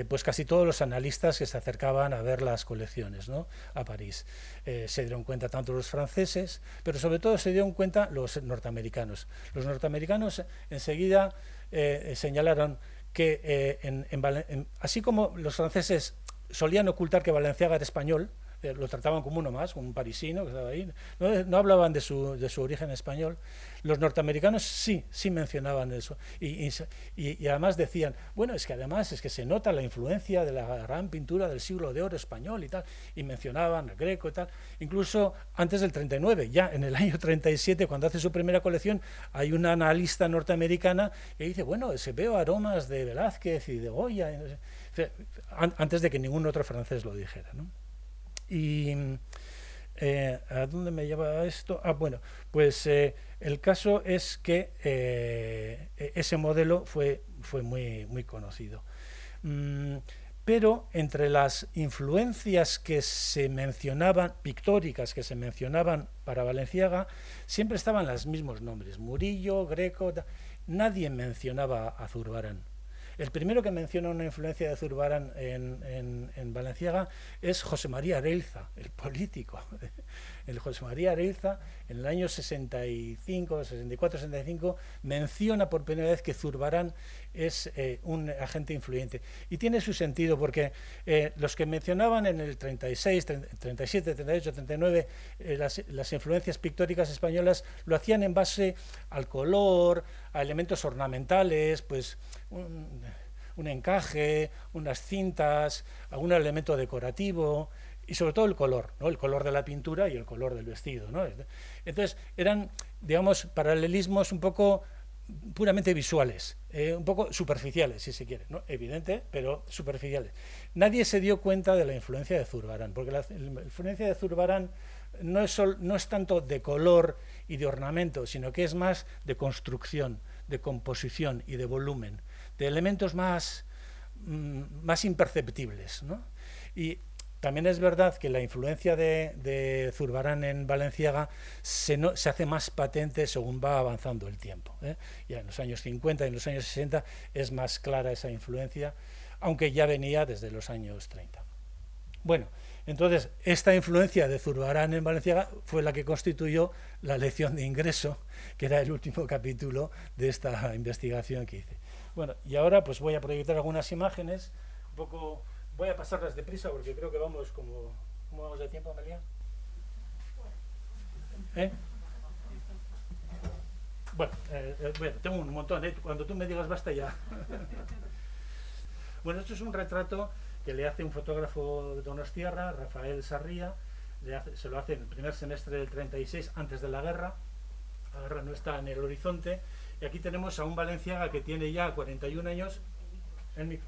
[SPEAKER 1] pues casi todos los analistas que se acercaban a ver las colecciones, ¿no?, a París. Se dieron cuenta tanto los franceses, pero sobre todo se dieron cuenta los norteamericanos. Los norteamericanos enseguida señalaron que así como los franceses solían ocultar que Balenciaga era español, lo trataban como uno más, como un parisino que estaba ahí, no hablaban de su origen español. Los norteamericanos sí mencionaban eso, y además decían, bueno, es que se nota la influencia de la gran pintura del siglo de oro español y tal, y mencionaban el Greco y tal. Incluso antes del 39, ya en el año 37, cuando hace su primera colección, hay una analista norteamericana que dice, bueno, se veo aromas de Velázquez y de Goya, antes de que ningún otro francés lo dijera, ¿no? Y ¿a dónde me lleva esto? Bueno, pues el caso es que ese modelo fue muy conocido. Pero entre las influencias que se mencionaban, pictóricas que se mencionaban para Balenciaga, siempre estaban los mismos nombres, Murillo, Greco, nadie mencionaba a Zurbarán. El primero que menciona una influencia de Zurbarán en Balenciaga es José María Areilza, el político. El José María Areilza, en el año 64, 65, menciona por primera vez que Zurbarán es un agente influyente. Y tiene su sentido porque los que mencionaban en el 36, 37, 38, 39 las influencias pictóricas españolas lo hacían en base al color, a elementos ornamentales, pues un encaje, unas cintas, algún elemento decorativo y sobre todo el color, ¿no? El color de la pintura y el color del vestido, ¿no? Entonces eran, digamos, paralelismos un poco puramente visuales, un poco superficiales, si se quiere, ¿no? Evidente, pero superficiales. Nadie se dio cuenta de la influencia de Zurbarán, porque la influencia de Zurbarán no es tanto de color y de ornamento, sino que es más de construcción, de composición y de volumen, de elementos más imperceptibles, ¿no? Y también es verdad que la influencia de Zurbarán en Balenciaga se hace más patente según va avanzando el tiempo, ¿eh? Ya en los años 50 y en los años 60 es más clara esa influencia, aunque ya venía desde los años 30. Bueno, entonces esta influencia de Zurbarán en Balenciaga fue la que constituyó la lección de ingreso, que era el último capítulo de esta investigación que hice. Bueno, y ahora pues voy a proyectar algunas imágenes, un poco, voy a pasarlas deprisa porque creo que vamos ¿cómo vamos de tiempo, Amelia? Bueno, tengo un montón, cuando tú me digas basta ya. Bueno, esto es un retrato que le hace un fotógrafo de Donostiarra, Rafael Sarría, se lo hace en el primer semestre del 36, antes de la guerra no está en el horizonte, y aquí tenemos a un Balenciaga que tiene ya 41 años.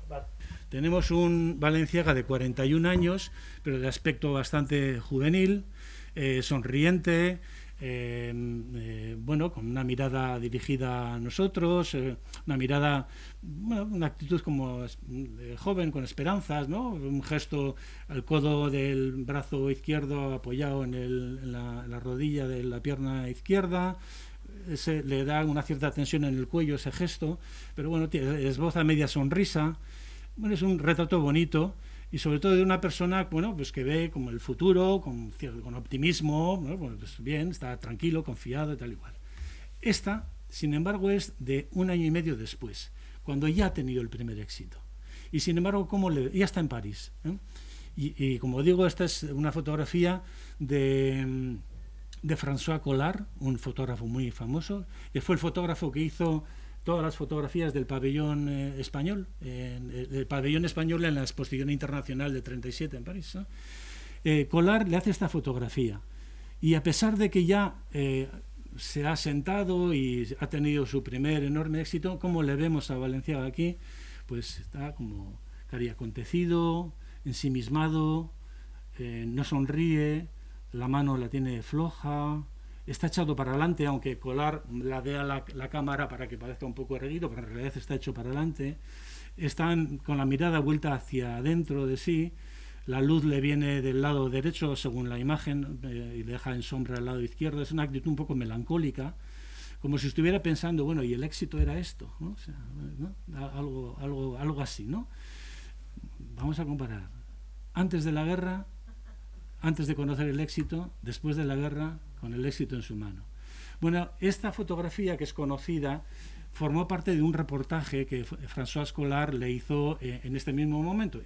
[SPEAKER 1] Vale. Tenemos un Balenciaga de 41 años, pero de aspecto bastante juvenil, sonriente, bueno, con una mirada dirigida a nosotros, una mirada, bueno, una actitud como joven, con esperanzas, ¿no? Un gesto, al codo del brazo izquierdo apoyado en la rodilla de la pierna izquierda. Le da una cierta tensión en el cuello ese gesto, pero bueno, esboza media sonrisa. Bueno, es un retrato bonito y sobre todo de una persona, bueno, pues que ve como el futuro con optimismo, ¿no? Bueno, pues bien, está tranquilo, confiado y tal y cual. Esta, sin embargo, es de 1 año y medio después, cuando ya ha tenido el primer éxito. Y sin embargo, ya está en París, ¿eh? Y como digo, esta es una fotografía de François Collard, un fotógrafo muy famoso, que fue el fotógrafo que hizo todas las fotografías del pabellón español, el pabellón español en la exposición internacional de 37 en París, ¿no? Collard le hace esta fotografía y a pesar de que ya se ha sentado y ha tenido su primer enorme éxito, como le vemos a Balenciaga aquí, pues está como cariacontecido, ensimismado, no sonríe, la mano la tiene floja, está echado para adelante, aunque Collard ladea la cámara para que parezca un poco erguido, pero en realidad está hecho para adelante. Está con la mirada vuelta hacia adentro de sí. La luz le viene del lado derecho según la imagen y le deja en sombra el lado izquierdo. Es una actitud un poco melancólica, como si estuviera pensando, bueno, y el éxito era esto, ¿no? O sea, ¿no? Algo así, ¿no? Vamos a comparar. Antes de la guerra, antes de conocer el éxito, después de la guerra, con el éxito en su mano. Bueno, esta fotografía, que es conocida, formó parte de un reportaje que François Collard le hizo en este mismo momento.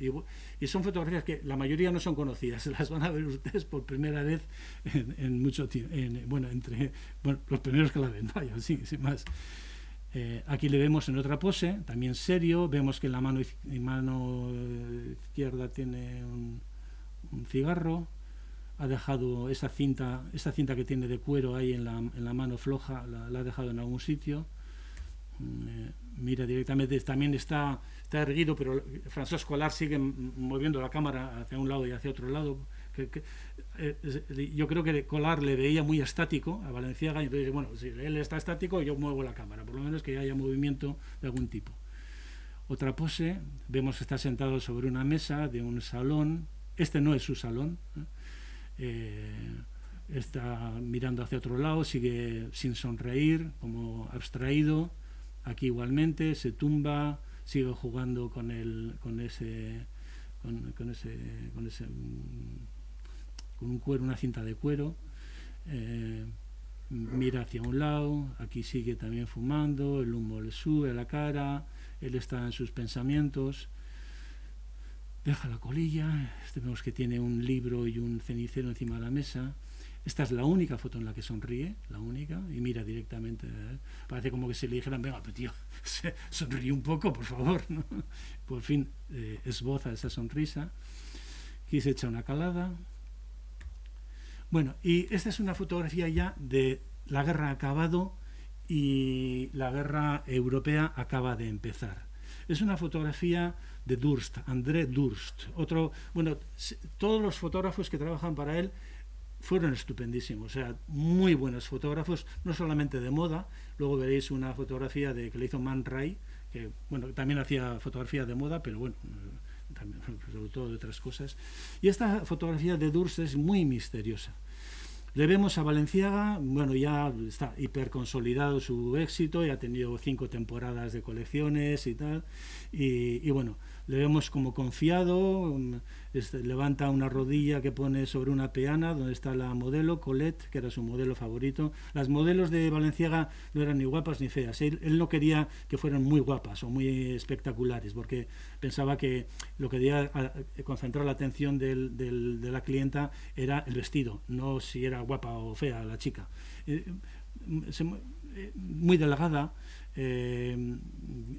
[SPEAKER 1] Y son fotografías que la mayoría no son conocidas, se las van a ver ustedes por primera vez en mucho tiempo. Entre los primeros que la ven, vaya, sí, sin más. Aquí le vemos en otra pose, también serio. Vemos que en la mano izquierda tiene un cigarro. Ha dejado esa cinta que tiene de cuero ahí en la mano floja, la ha dejado en algún sitio. Mira directamente, también está erguido, pero François Collard sigue moviendo la cámara hacia un lado y hacia otro lado. Yo creo que Collard le veía muy estático a Balenciaga, y entonces, bueno, si él está estático, yo muevo la cámara, por lo menos que haya movimiento de algún tipo. Otra pose, vemos que está sentado sobre una mesa de un salón. Este no es su salón, está mirando hacia otro lado, sigue sin sonreír, como abstraído. Aquí igualmente se tumba, sigue jugando con un cuero, una cinta de cuero. Mira hacia un lado, aquí sigue también fumando, el humo le sube a la cara, él está en sus pensamientos. Deja la colilla, vemos que tiene un libro y un cenicero encima de la mesa. Esta es la única foto en la que sonríe, la única, y mira directamente a él. Parece como que se le dijeran, venga, pero tío, sonríe un poco, por favor, ¿no? Por fin esboza esa sonrisa. Aquí se echa una calada. Bueno, y esta es una fotografía ya de la guerra acabado y la guerra europea acaba de empezar. Es una fotografía de Durst, André Durst. Todos los fotógrafos que trabajan para él fueron estupendísimos, o sea, muy buenos fotógrafos, no solamente de moda. Luego veréis una fotografía que le hizo Man Ray, que también hacía fotografía de moda, pero bueno, también, sobre todo de otras cosas. Y esta fotografía de Durst es muy misteriosa. Le vemos a Balenciaga, ya está hiperconsolidado su éxito, ya ha tenido 5 temporadas de colecciones y tal, y bueno, le vemos como confiado, levanta una rodilla que pone sobre una peana donde está la modelo, Colette, que era su modelo favorito. Las modelos de Balenciaga no eran ni guapas ni feas, él no quería que fueran muy guapas o muy espectaculares, porque pensaba que lo que debía concentrar la atención de la clienta era el vestido, no si era guapa o fea la chica. Muy delgada,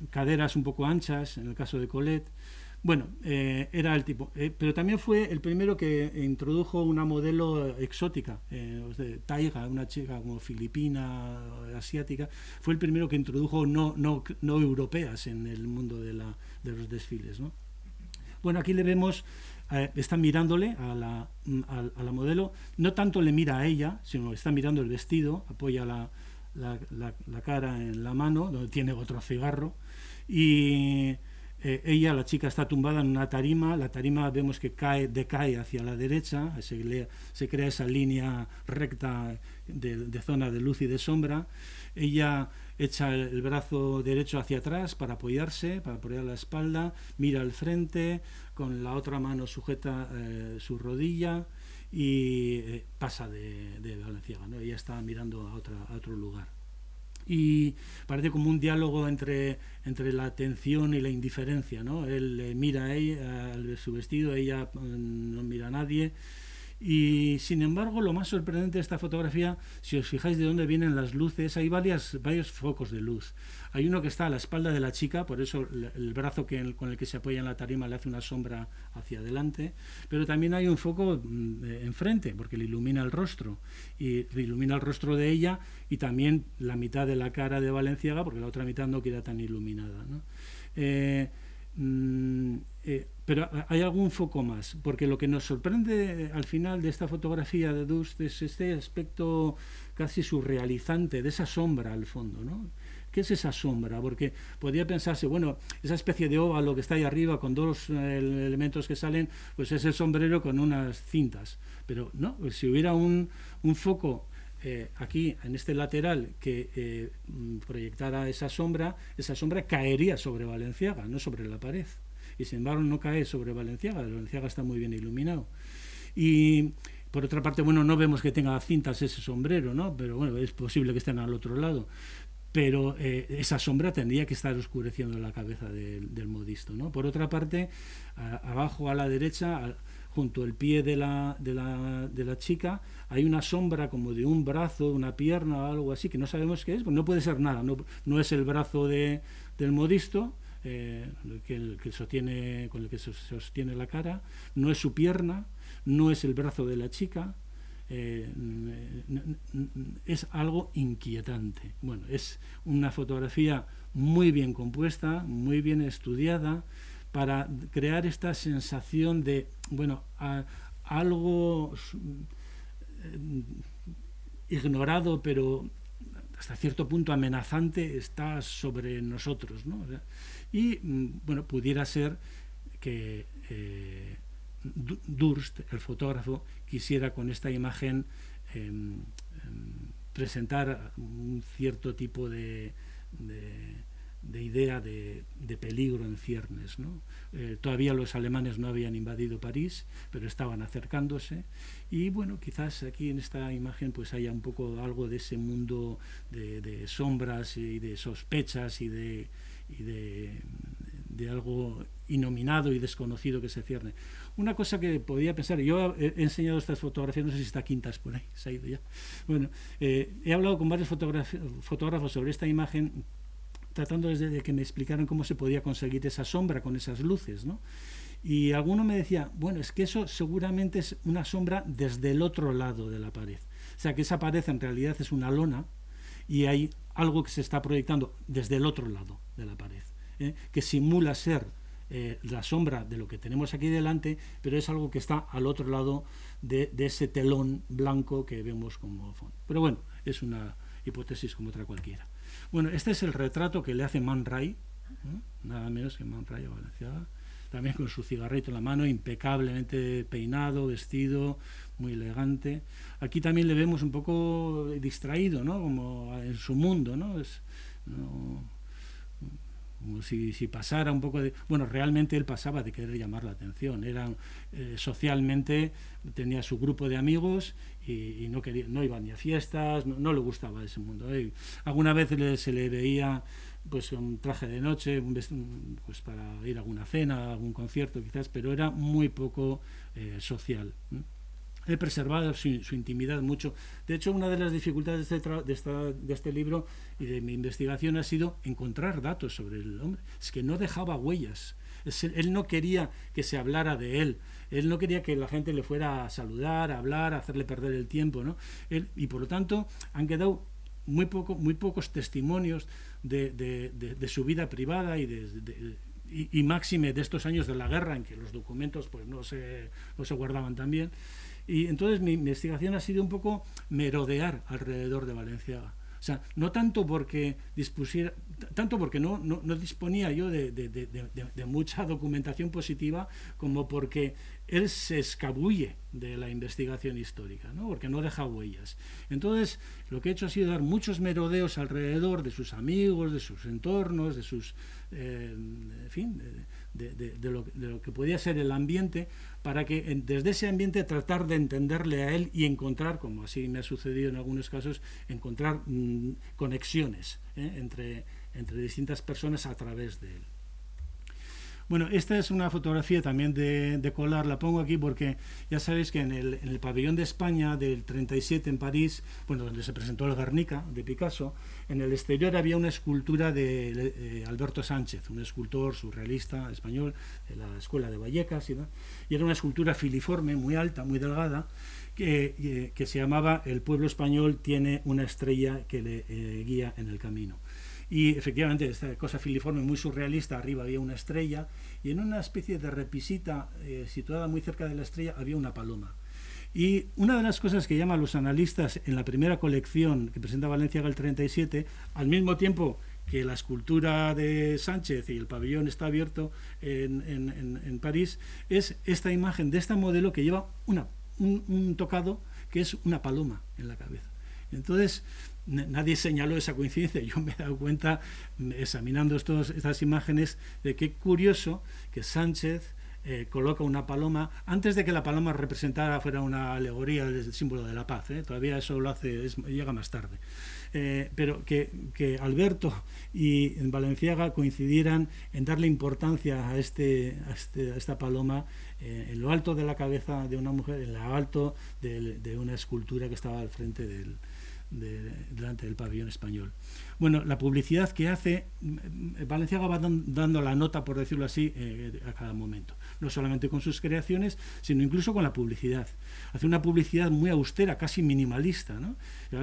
[SPEAKER 1] caderas un poco anchas en el caso de Colette. Era el tipo, pero también fue el primero que introdujo una modelo exótica, Taiga, una chica como filipina, asiática. Fue el primero que introdujo no europeas en el mundo de los desfiles, ¿no? Bueno, aquí le vemos, está mirándole a la modelo, no tanto le mira a ella, sino está mirando el vestido, apoya la cara en la mano, donde tiene otro cigarro, y ella, la chica, está tumbada en una tarima. La tarima vemos que decae hacia la derecha, se crea esa línea recta de zona de luz y de sombra. Ella echa el brazo derecho hacia atrás para apoyar la espalda, mira al frente, con la otra mano sujeta su rodilla, y pasa de Balenciaga, ¿no? Ella está mirando a otro lugar. Y parece como un diálogo entre la atención y la indiferencia, ¿no? Él mira a ella, su vestido, ella no mira a nadie. Y sin embargo, lo más sorprendente de esta fotografía, si os fijáis de dónde vienen las luces, hay varios focos de luz. Hay uno que está a la espalda de la chica, por eso el brazo con el que se apoya en la tarima le hace una sombra hacia adelante, pero también hay un foco enfrente, porque le ilumina el rostro, y le ilumina el rostro de ella y también la mitad de la cara de Balenciaga, porque la otra mitad no queda tan iluminada, ¿no?
[SPEAKER 2] Pero hay algún foco más, porque lo que nos sorprende al final de esta fotografía de Dust es este aspecto casi surrealizante de esa sombra al fondo, ¿no? ¿Qué es esa sombra? Porque podría pensarse, bueno, esa especie de óvalo que está ahí arriba con dos elementos que salen, pues es el sombrero con unas cintas. Pero no, pues si hubiera un foco aquí en este lateral que proyectara esa sombra caería sobre Balenciaga, no sobre la pared. Y sin embargo no cae sobre Balenciaga está muy bien iluminado. Y por otra parte, bueno, no vemos que tenga cintas ese sombrero, ¿no? Pero bueno, es posible que estén al otro lado. Pero esa sombra tendría que estar oscureciendo la cabeza del modisto, ¿no? Por otra parte, abajo a la derecha, junto al pie de la chica, hay una sombra como de un brazo, una pierna o algo así, que no sabemos qué es, pues no puede ser nada, no es el brazo del modisto, con el que sostiene la cara, no es su pierna, no es el brazo de la chica. Es algo inquietante. Bueno, es una fotografía muy bien compuesta, muy bien estudiada, para crear esta sensación de, bueno, algo ignorado, pero hasta cierto punto amenazante, está sobre nosotros, ¿no? Y, bueno, pudiera ser que Durst, el fotógrafo, quisiera con esta imagen presentar un cierto tipo de idea de peligro en ciernes, ¿no? Todavía los alemanes no habían invadido París, pero estaban acercándose, y bueno, quizás aquí en esta imagen pues haya un poco algo de ese mundo de sombras y de sospechas y de algo inominado y desconocido que se cierne. Una cosa que podía pensar, yo he enseñado estas fotografías, no sé si está Quintas por ahí, se ha ido ya. Bueno, he hablado con varios fotógrafos sobre esta imagen, tratando de que me explicaran cómo se podía conseguir esa sombra con esas luces, ¿no? Y alguno me decía, bueno, es que eso seguramente es una sombra desde el otro lado de la pared. O sea, que esa pared en realidad es una lona y hay algo que se está proyectando desde el otro lado de la pared, que simula ser la sombra de lo que tenemos aquí delante, pero es algo que está al otro lado de ese telón blanco que vemos como fondo. Pero bueno, es una hipótesis como otra cualquiera. Bueno, este es el retrato que le hace Man Ray, nada menos que Man Ray a Balenciaga, también con su cigarrito en la mano, impecablemente peinado, vestido, muy elegante. Aquí también le vemos un poco distraído, ¿no? Como en su mundo, ¿no? Como si pasara un poco de... Bueno, realmente él pasaba de querer llamar la atención. Era socialmente, tenía su grupo de amigos y no iba ni a fiestas, no le gustaba ese mundo. Alguna vez se le veía pues un traje de noche, pues para ir a alguna cena, a algún concierto quizás, pero era muy poco social. He preservado su intimidad mucho. De hecho, una de las dificultades de este libro y de mi investigación ha sido encontrar datos sobre el hombre. Es que no dejaba huellas. Él no quería que se hablara de él. Él no quería que la gente le fuera a saludar, a hablar, a hacerle perder el tiempo, ¿no? Y por lo tanto han quedado muy pocos testimonios de su vida privada y máxime de estos años de la guerra, en que los documentos pues no se guardaban tan bien. Y entonces mi investigación ha sido un poco merodear alrededor de Balenciaga. O sea, no tanto porque no disponía yo de mucha documentación positiva, como porque él se escabulle de la investigación histórica, ¿no? Porque no deja huellas. Entonces, lo que he hecho ha sido dar muchos merodeos alrededor de sus amigos, de sus entornos, de sus, en fin, de lo que podía ser el ambiente, para que desde ese ambiente tratar de entenderle a él y encontrar, como así me ha sucedido en algunos casos, encontrar conexiones entre distintas personas a través de él. Bueno, esta es una fotografía también de Collard, la pongo aquí porque ya sabéis que en el pabellón de España del 37 en París, bueno, donde se presentó el Guernica de Picasso, en el exterior había una escultura de Alberto Sánchez, un escultor surrealista español de la Escuela de Vallecas, y era una escultura filiforme, muy alta, muy delgada, que se llamaba El pueblo español tiene una estrella que le guía en el camino. y efectivamente esta cosa filiforme muy surrealista, arriba había una estrella y en una especie de repisita situada muy cerca de la estrella había una paloma. Y una de las cosas que llaman los analistas en la primera colección que presenta Balenciaga el 37, al mismo tiempo que la escultura de Sánchez y el pabellón está abierto en París, es esta imagen de esta modelo que lleva un tocado que es una paloma en la cabeza. Entonces, nadie señaló esa coincidencia. Yo me he dado cuenta, examinando estas imágenes, de qué curioso que Sánchez coloca una paloma antes de que la paloma fuera una alegoría del símbolo de la paz. Todavía eso lo hace, llega más tarde. Pero que Alberto y Balenciaga coincidieran en darle importancia a esta paloma en lo alto de la cabeza de una mujer, en lo alto de una escultura que estaba al frente delante del pabellón español. Bueno, la publicidad que hace, Balenciaga va dando la nota, por decirlo así, a cada momento. No solamente con sus creaciones, sino incluso con la publicidad. Hace una publicidad muy austera, casi minimalista, ¿no?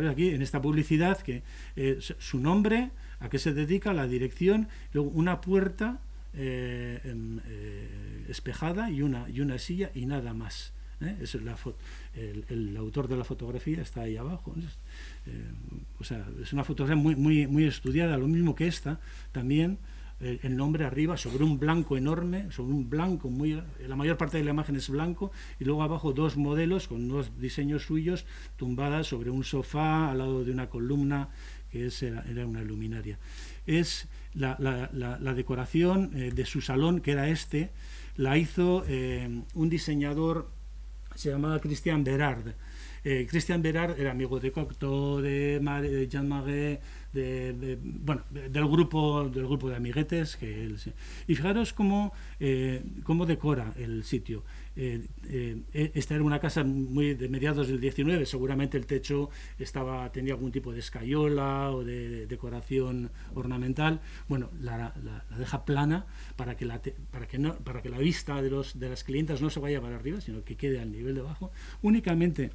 [SPEAKER 2] Aquí, en esta publicidad, que su nombre, a qué se dedica, la dirección, luego una puerta espejada y una silla y nada más. Es el autor de la fotografía está ahí abajo. O sea, es una fotografía muy estudiada, lo mismo que esta también. El nombre arriba sobre un blanco enorme, sobre un blanco la mayor parte de la imagen es blanco, y luego abajo dos modelos con dos diseños suyos tumbadas sobre un sofá al lado de una columna que era una luminaria. Es la decoración de su salón, que era la hizo un diseñador, se llamaba Christian Berard. Christian Berard era amigo de Cocteau, de Jean Marais, del grupo de amiguetes y fijaros cómo decora el sitio. Esta era una casa muy de mediados del 19, seguramente el techo tenía algún tipo de escayola o de decoración ornamental. Bueno, la deja plana para que la vista de las clientas no se vaya para arriba, sino que quede al nivel de abajo. Únicamente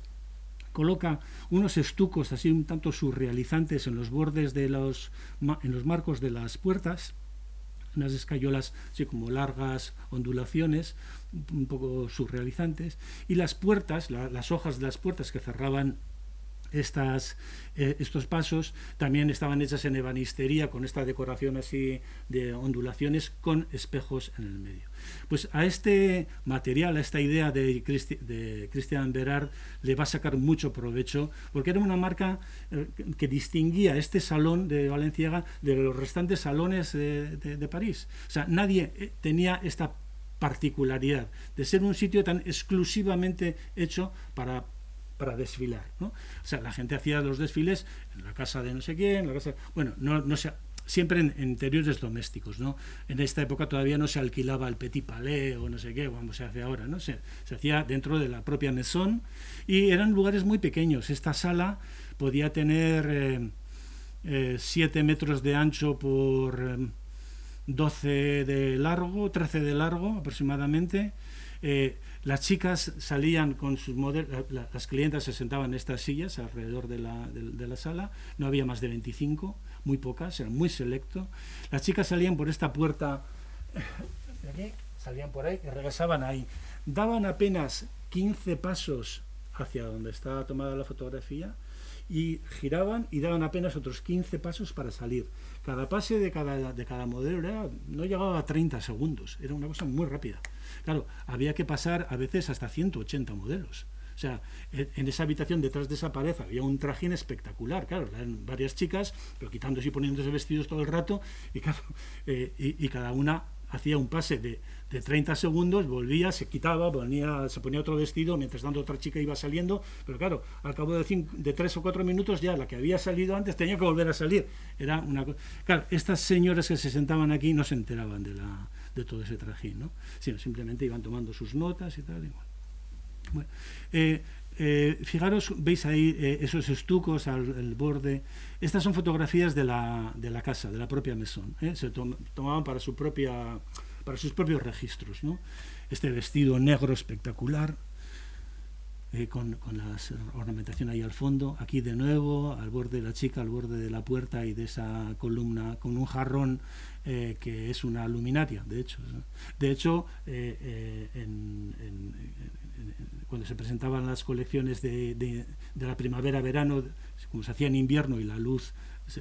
[SPEAKER 2] coloca unos estucos así un tanto surrealizantes en los bordes en los marcos de las puertas, unas escayolas así como largas ondulaciones, un poco surrealizantes, y las puertas, las hojas de las puertas que cerraban estos pasos también estaban hechas en ebanistería, con esta decoración así de ondulaciones con espejos en el medio. Pues a este material, a esta idea de Christian Berard le va a sacar mucho provecho, porque era una marca que distinguía este salón de Balenciaga de los restantes salones de París. O sea, nadie tenía esta particularidad de ser un sitio tan exclusivamente hecho para desfilar, ¿no? O sea, la gente hacía los desfiles en la casa de no sé quién, no sé, siempre en interiores domésticos, ¿no? En esta época todavía no se alquilaba el Petit Palais o no sé qué, como se hace ahora, ¿no? Se hacía dentro de la propia maison y eran lugares muy pequeños. Esta sala podía tener 7 metros de ancho por 12 de largo, 13 de largo aproximadamente. Las chicas salían con sus modelos, las clientas se sentaban en estas sillas alrededor de la sala, no había más de 25, muy pocas, era muy selecto. Las chicas salían por esta puerta de aquí, salían por ahí y regresaban ahí. Daban apenas 15 pasos hacia donde estaba tomada la fotografía y giraban y daban apenas otros 15 pasos para salir. Cada pase de cada modelo no llegaba a 30 segundos, era una cosa muy rápida. Claro, había que pasar a veces hasta 180 modelos. O sea, en esa habitación detrás de esa pared había un trajín espectacular, claro, eran varias chicas, pero quitándose y poniéndose vestidos todo el rato, y claro, y cada una hacía un pase de 30 segundos, volvía, se quitaba, se ponía otro vestido, mientras tanto otra chica iba saliendo, pero claro, al cabo de 3 o 4 minutos ya la que había salido antes tenía que volver a salir. Era una cosa. Claro, estas señoras que se sentaban aquí no se enteraban de todo ese trajín, ¿no? Sino simplemente iban tomando sus notas y tal. Bueno, fijaros, veis ahí esos estucos al borde. Estas son fotografías de la casa, de la propia maison, se tomaban para sus propios registros, ¿no? Este vestido negro espectacular, con la ornamentación ahí al fondo. Aquí de nuevo, al borde de la chica, al borde de la puerta y de esa columna, con un jarrón que es una luminaria, de hecho. Cuando se presentaban las colecciones de la primavera-verano, como se hacía en invierno y la luz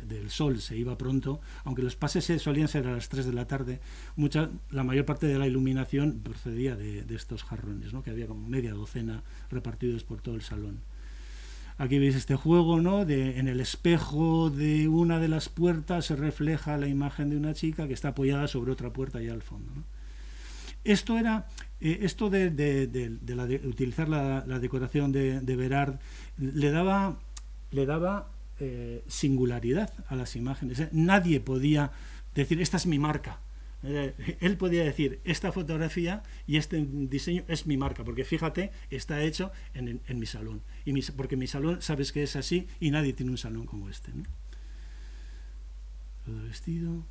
[SPEAKER 2] del sol se iba pronto, aunque los pases solían ser a las 3 de la tarde, la mayor parte de la iluminación procedía de estos jarrones, ¿no? Que había como media docena repartidos por todo el salón. Aquí veis este juego, ¿no? En el espejo de una de las puertas se refleja la imagen de una chica que está apoyada sobre otra puerta allá al fondo, ¿no? Esto de utilizar la decoración de Bérard le daba singularidad a las imágenes. Nadie podía decir, esta es mi marca. Él podía decir, esta fotografía y este diseño es mi marca, porque fíjate, está hecho en mi salón. Porque mi salón, sabes que es así, y nadie tiene un salón como este, ¿no? Todo vestido.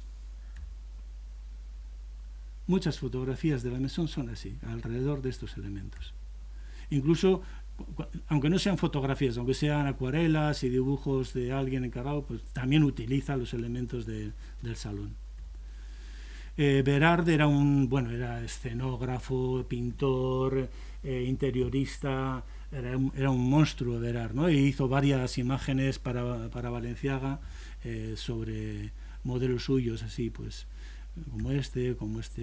[SPEAKER 2] Muchas fotografías de la Maison son así, alrededor de estos elementos. Incluso, aunque no sean fotografías, aunque sean acuarelas y dibujos de alguien encargado, pues también utiliza los elementos del salón. Bérard era escenógrafo, pintor, interiorista, era un monstruo Bérard, ¿no? Y hizo varias imágenes para Balenciaga sobre modelos suyos, así pues, como este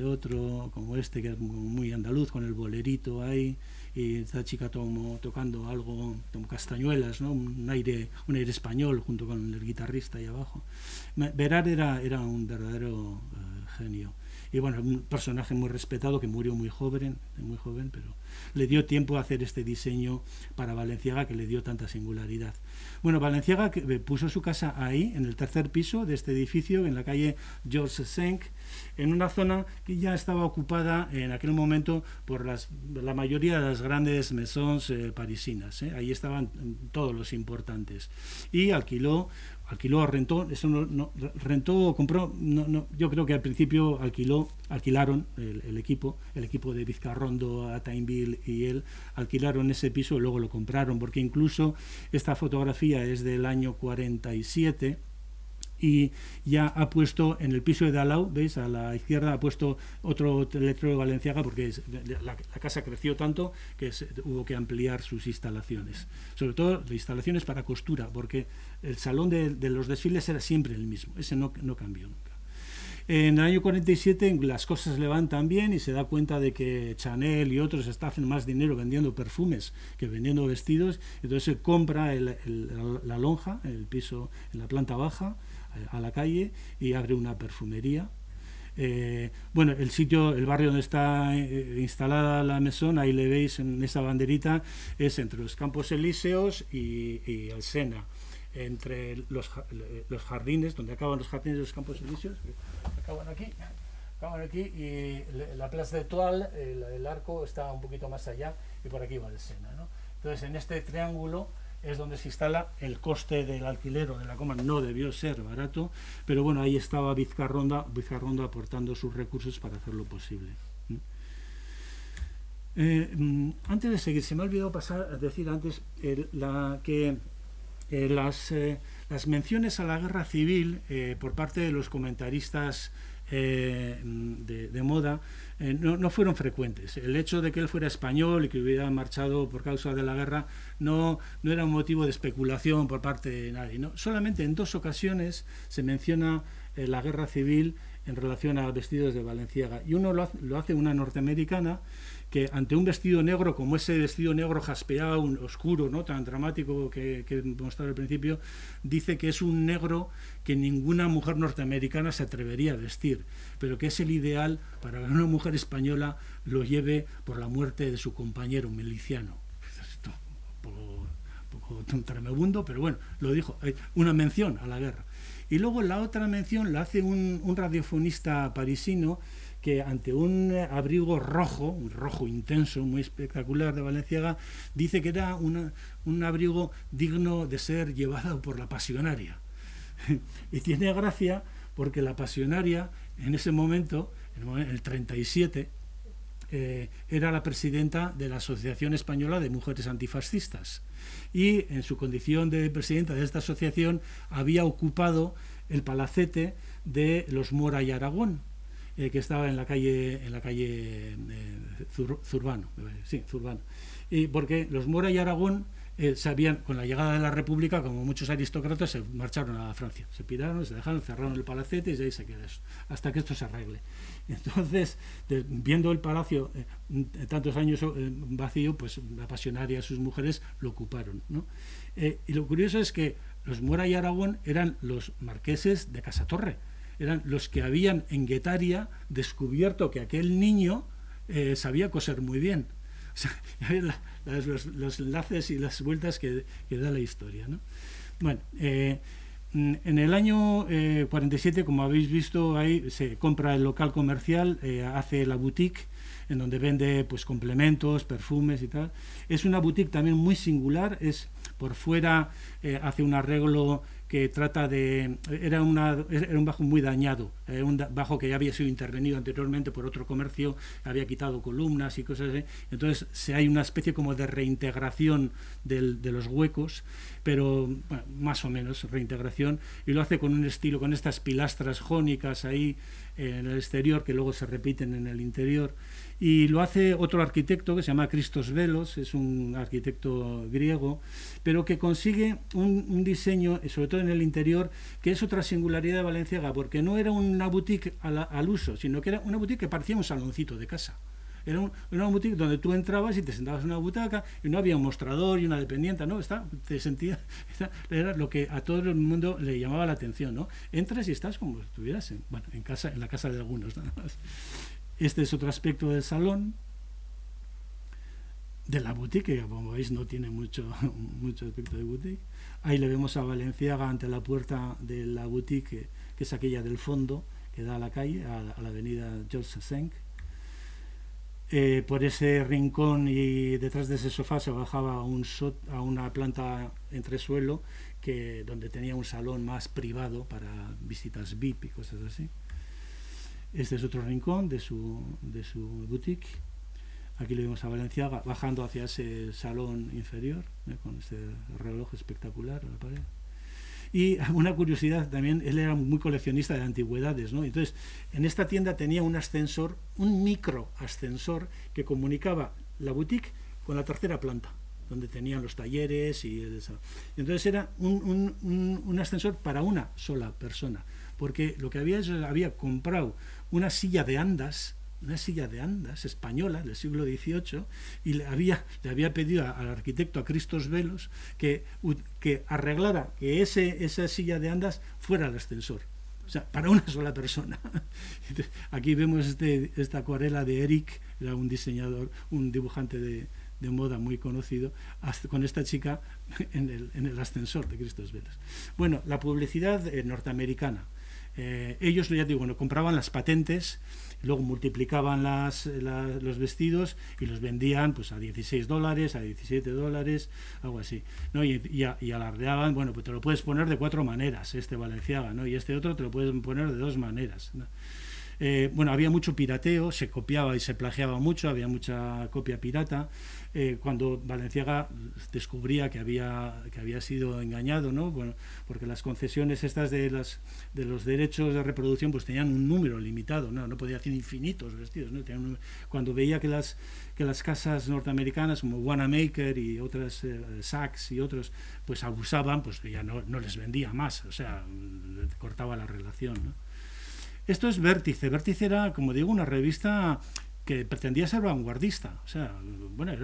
[SPEAKER 2] otro, como este que es muy andaluz, con el bolerito ahí, y esta chica tocando algo como castañuelas, ¿no? un aire español junto con el guitarrista ahí abajo. Bérard era un verdadero genio. Y bueno, un personaje muy respetado que murió muy joven, pero le dio tiempo a hacer este diseño para Balenciaga que le dio tanta singularidad. Bueno, Balenciaga puso su casa ahí, en el 3er piso de este edificio, en la calle Georges V, en una zona que ya estaba ocupada en aquel momento por la mayoría de las grandes maisons parisinas. Ahí estaban todos los importantes. Y alquiló, rentó, compró, yo creo que al principio alquilaron el equipo de Vizcarrondo, Atainville y él, alquilaron ese piso y luego lo compraron, porque incluso esta fotografía es del año 47 y ya ha puesto en el piso de Dallau, ¿veis? A la izquierda ha puesto otro letrero de Balenciaga porque la casa creció tanto que hubo que ampliar sus instalaciones, sobre todo las instalaciones para costura, porque el salón de los desfiles era siempre el mismo, ese no cambió nunca. En el año 47 las cosas le van tan bien y se da cuenta de que Chanel y otros hacen más dinero vendiendo perfumes que vendiendo vestidos, entonces se compra la lonja, el piso en la planta baja, a la calle, y abre una perfumería. Bueno, el barrio donde está instalada la Maison, ahí le veis en esa banderita, es entre los Campos Elíseos y el Sena, entre los jardines, donde acaban los jardines de los Campos Elíseos, acaban aquí, y la Place d'Étoile, el arco está un poquito más allá, y por aquí va el Sena, ¿no? Entonces, en este triángulo es donde se instala. El coste del alquiler o de la coma no debió ser barato, pero bueno, ahí estaba Vizcarrondo aportando sus recursos para hacerlo posible. Antes de seguir, se me ha olvidado decir antes que las menciones a la guerra civil por parte de los comentaristas de moda no fueron frecuentes. El hecho de que él fuera español y que hubiera marchado por causa de la guerra no era un motivo de especulación por parte de nadie, ¿no? Solamente en 2 ocasiones se menciona la guerra civil en relación a vestidos de Balenciaga, y uno lo hace una norteamericana que ante un vestido negro como ese vestido negro jaspeado, oscuro, ¿no? Tan dramático que mostraba al principio, dice que es un negro que ninguna mujer norteamericana se atrevería a vestir, pero que es el ideal para que una mujer española lo lleve por la muerte de su compañero miliciano. Un poco tremebundo, pero bueno, lo dijo, una mención a la guerra. Y luego la otra mención la hace un radiofonista parisino que ante un abrigo rojo, un rojo intenso, muy espectacular de Balenciaga, dice que era un abrigo digno de ser llevado por la pasionaria. Y tiene gracia porque la pasionaria en ese momento, en el 37, era la presidenta de la Asociación Española de Mujeres Antifascistas, y en su condición de presidenta de esta asociación había ocupado el palacete de los Mora y Aragón, que estaba en la calle Zurbano, Zurbano. Y porque los Mora y Aragón sabían, con la llegada de la República, como muchos aristócratas, se marcharon a Francia, se piraron, se dejaron, cerraron el palacete y ahí se quedó eso, hasta que esto se arregle. Entonces, viendo el palacio tantos años vacío, pues la pasionaria y sus mujeres lo ocuparon, ¿no? Y lo curioso es que los Mora y Aragón eran los marqueses de Casatorre, eran los que habían en Guetaria descubierto que aquel niño sabía coser muy bien. O sea, los enlaces y las vueltas que da la historia, ¿no? Bueno, en el año 47, como habéis visto, ahí se compra el local comercial, hace la boutique, en donde vende pues complementos, perfumes y tal. Es una boutique también muy singular, es por fuera, hace un arreglo que trata de... Era un bajo muy dañado, un bajo que ya había sido intervenido anteriormente por otro comercio, había quitado columnas y cosas así. Entonces hay una especie como de reintegración de los huecos, pero bueno, más o menos reintegración, y lo hace con un estilo, con estas pilastras jónicas ahí en el exterior que luego se repiten en el interior. Y lo hace otro arquitecto que se llama Christos Velos, es un arquitecto griego, pero que consigue un diseño, sobre todo en el interior, que es otra singularidad de Balenciaga, porque no era una boutique al uso, sino que era una boutique que parecía un saloncito de casa. Era una boutique donde tú entrabas y te sentabas en una butaca y no había un mostrador y una dependienta, ¿no? Te sentías, era lo que a todo el mundo le llamaba la atención, ¿no? Entras y estás como si estuvieras en la casa de algunos, nada más. Este es otro aspecto del salón, de la boutique, que como veis no tiene mucho aspecto de boutique. Ahí le vemos a Balenciaga ante la puerta de la boutique, que es aquella del fondo, que da a la calle, a la avenida Georges V. Por ese rincón y detrás de ese sofá se bajaba a una planta entresuelo, donde tenía un salón más privado para visitas VIP y cosas así. Este es otro rincón de su boutique. Aquí le vemos a Balenciaga bajando hacia ese salón inferior, con este reloj espectacular en la pared. Y una curiosidad también, él era muy coleccionista de antigüedades, ¿no? Entonces, en esta tienda tenía un ascensor, un micro ascensor, que comunicaba la boutique con la tercera planta, donde tenían los talleres y entonces era un ascensor para una sola persona, porque lo que había comprado una silla de andas española del siglo XVIII, y le había pedido al arquitecto, a Christos Velos, que arreglara que esa silla de andas fuera el ascensor, o sea, para una sola persona. Aquí vemos esta acuarela de Eric, era un diseñador, un dibujante de moda muy conocido, con esta chica en el ascensor de Christos Velos. Bueno, la publicidad norteamericana. Ellos, ya digo, compraban las patentes, luego multiplicaban los vestidos y los vendían pues a $16, a $17, algo así, ¿no? Y alardeaban, bueno, pues te lo puedes poner de 4 maneras, este Balenciaga, ¿no? Y este otro te lo puedes poner de 2 maneras, ¿no? Bueno, había mucho pirateo, se copiaba y se plagiaba mucho, había mucha copia pirata. Cuando Balenciaga descubría que había sido engañado, ¿no? Bueno, porque las concesiones estas de los derechos de reproducción pues tenían un número limitado, no podía hacer infinitos vestidos, ¿no? Cuando veía que las casas norteamericanas como Wanamaker y otras, Saks y otros, pues abusaban, pues ya no les vendía más, o sea, cortaba la relación, ¿no? Esto es Vértice. Vértice era, como digo, una revista que pretendía ser vanguardista. O sea, bueno,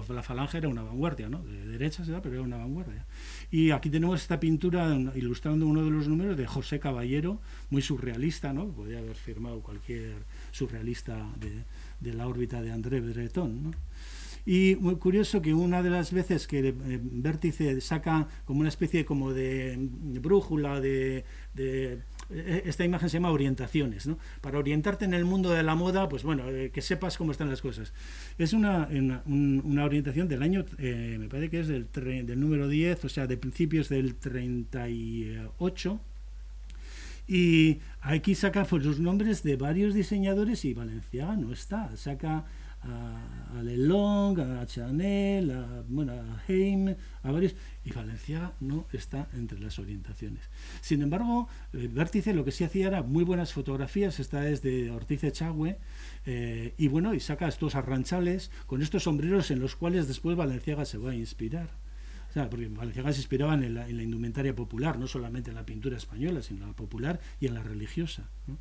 [SPEAKER 2] la Falange era una vanguardia, ¿no? De derechas, pero era una vanguardia. Y aquí tenemos esta pintura ilustrando uno de los números de José Caballero, muy surrealista, ¿no? Podría haber firmado cualquier surrealista de la órbita de André Breton, ¿no? Y muy curioso que una de las veces que Vértice saca como una especie como de brújula esta imagen se llama orientaciones, ¿no? Para orientarte en el mundo de la moda, pues bueno, que sepas cómo están las cosas. Es una orientación del año, me parece que es del número 10, o sea, de principios del 38, y aquí saca pues los nombres de varios diseñadores y Balenciaga no está, saca a Lelong, a Chanel, a Heim, a varios, y Balenciaga no está entre las orientaciones. Sin embargo, Vértice lo que sí hacía era muy buenas fotografías. Esta es de Ortiz Echagüe, y saca estos arranchales con estos sombreros en los cuales después Balenciaga se va a inspirar. O sea, porque Balenciaga se inspiraba en la indumentaria popular, no solamente en la pintura española, sino en la popular y en la religiosa, ¿no?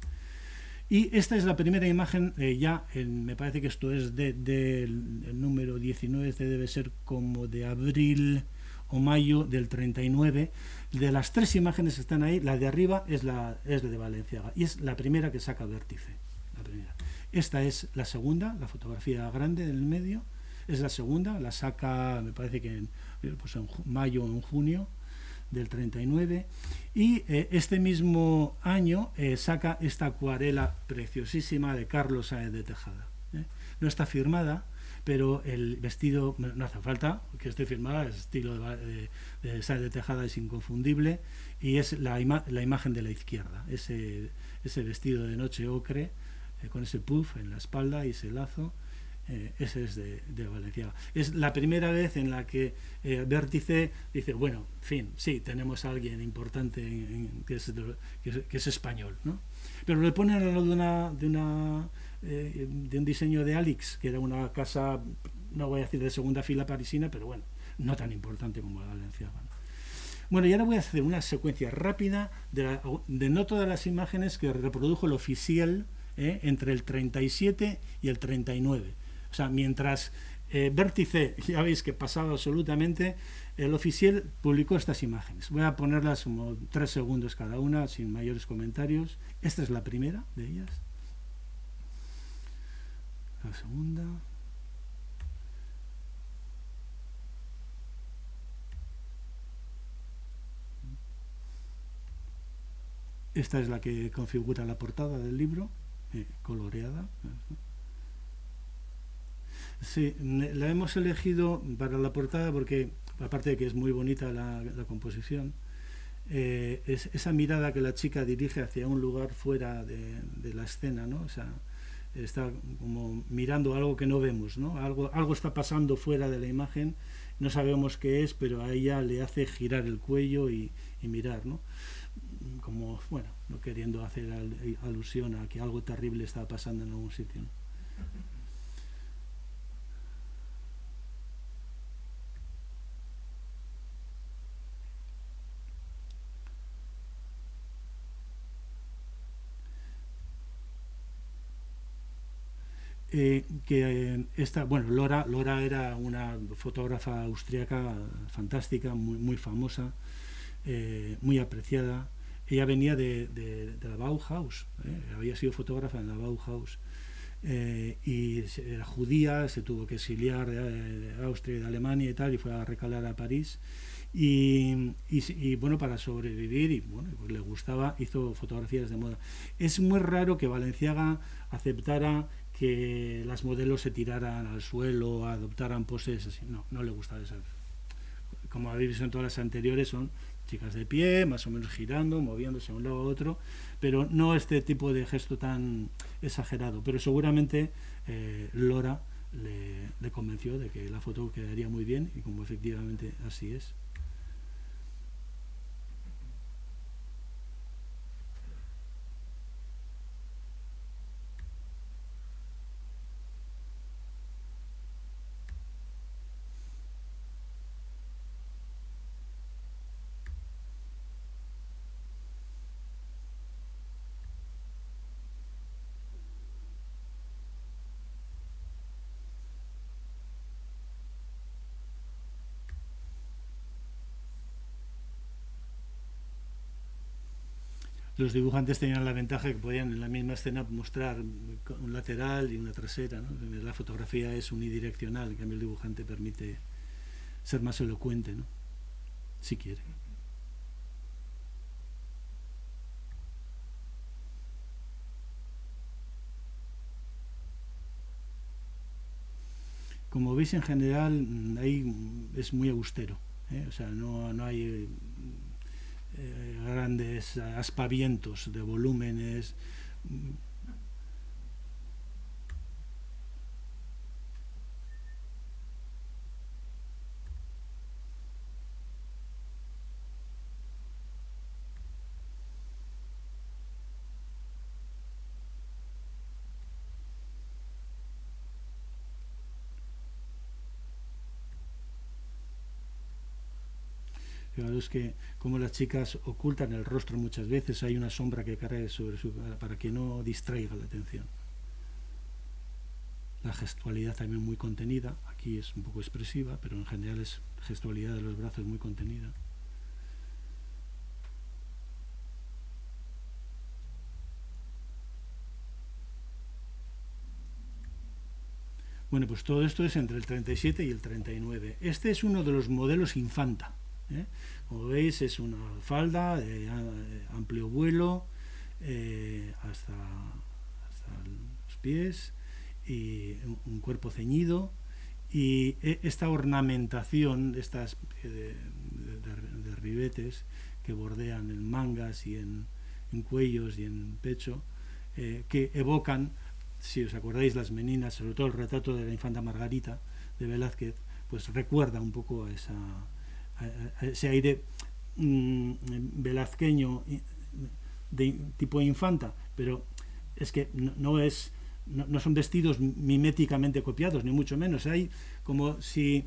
[SPEAKER 2] Y esta es la primera imagen, me parece que esto es el número 19, este debe ser como de abril o mayo del 39. De las 3 imágenes que están ahí, la de arriba es la de Balenciaga, y es la primera que saca Vértice. La primera. Esta es la segunda, la fotografía grande del medio, es la segunda, la saca, me parece que en mayo o en junio del 39, y este mismo año saca esta acuarela preciosísima de Carlos Sáenz de Tejada. No está firmada, pero el vestido, no hace falta que esté firmada, el estilo de Sáenz de Tejada es inconfundible, y es la imagen de la izquierda, ese vestido de noche ocre, con ese puff en la espalda y ese lazo. Ese es de Valenciaga. Es la primera vez en la que Vértice dice, bueno, en fin, sí, tenemos a alguien importante que es español, ¿no? Pero le ponen al lado de un diseño de Alix, que era una casa, no voy a decir de segunda fila parisina, pero bueno, no tan importante como Valenciaga, ¿no? Bueno, y ahora voy a hacer una secuencia rápida de no todas las imágenes que reprodujo el oficial entre el 37 y el 39. O sea, mientras Vértice, ya veis que pasaba absolutamente, el oficial publicó estas imágenes. Voy a ponerlas como 3 segundos cada una, sin mayores comentarios. Esta es la primera de ellas. La segunda. Esta es la que configura la portada del libro, coloreada. Sí, la hemos elegido para la portada porque, aparte de que es muy bonita la composición, es esa mirada que la chica dirige hacia un lugar fuera de la escena, ¿no? O sea, está como mirando algo que no vemos, ¿no? Algo está pasando fuera de la imagen, no sabemos qué es, pero a ella le hace girar el cuello y mirar, ¿no? Como, bueno, no queriendo hacer alusión a que algo terrible está pasando en algún sitio, ¿no? Lora era una fotógrafa austríaca fantástica, muy famosa, muy apreciada. Ella venía de la Bauhaus, había sido fotógrafa en la Bauhaus, y era judía, se tuvo que exiliar de Austria y de Alemania y tal, y fue a recalar a París. Y bueno, para sobrevivir, y bueno, pues le gustaba, hizo fotografías de moda. Es muy raro que Balenciaga aceptara que las modelos se tiraran al suelo, adoptaran poses así. No le gustaba eso. Como habéis visto en todas las anteriores, son chicas de pie, más o menos girando, moviéndose de un lado a otro, pero no este tipo de gesto tan exagerado. Pero seguramente Lora le convenció de que la foto quedaría muy bien, y como efectivamente así es. Los dibujantes tenían la ventaja que podían en la misma escena mostrar un lateral y una trasera, ¿no? La fotografía es unidireccional, en cambio el dibujante permite ser más elocuente, ¿no? Si quiere. Como veis, en general ahí es muy austero, o sea, no hay grandes aspavientos de volúmenes. Fijaros que como las chicas ocultan el rostro muchas veces, hay una sombra que cae sobre su cara para que no distraiga la atención. La gestualidad también muy contenida, aquí es un poco expresiva, pero en general es gestualidad de los brazos muy contenida. Bueno, pues todo esto es entre el 37 y el 39. Este es uno de los modelos infanta. Como veis, es una falda de amplio vuelo hasta los pies y un cuerpo ceñido, y esta ornamentación, esta especie de ribetes que bordean en mangas y en cuellos y en pecho, que evocan, si os acordáis, las meninas, sobre todo el retrato de la infanta Margarita de Velázquez, pues recuerda un poco a ese aire velazqueño de tipo infanta, pero es que no son vestidos miméticamente copiados, ni mucho menos. Hay como si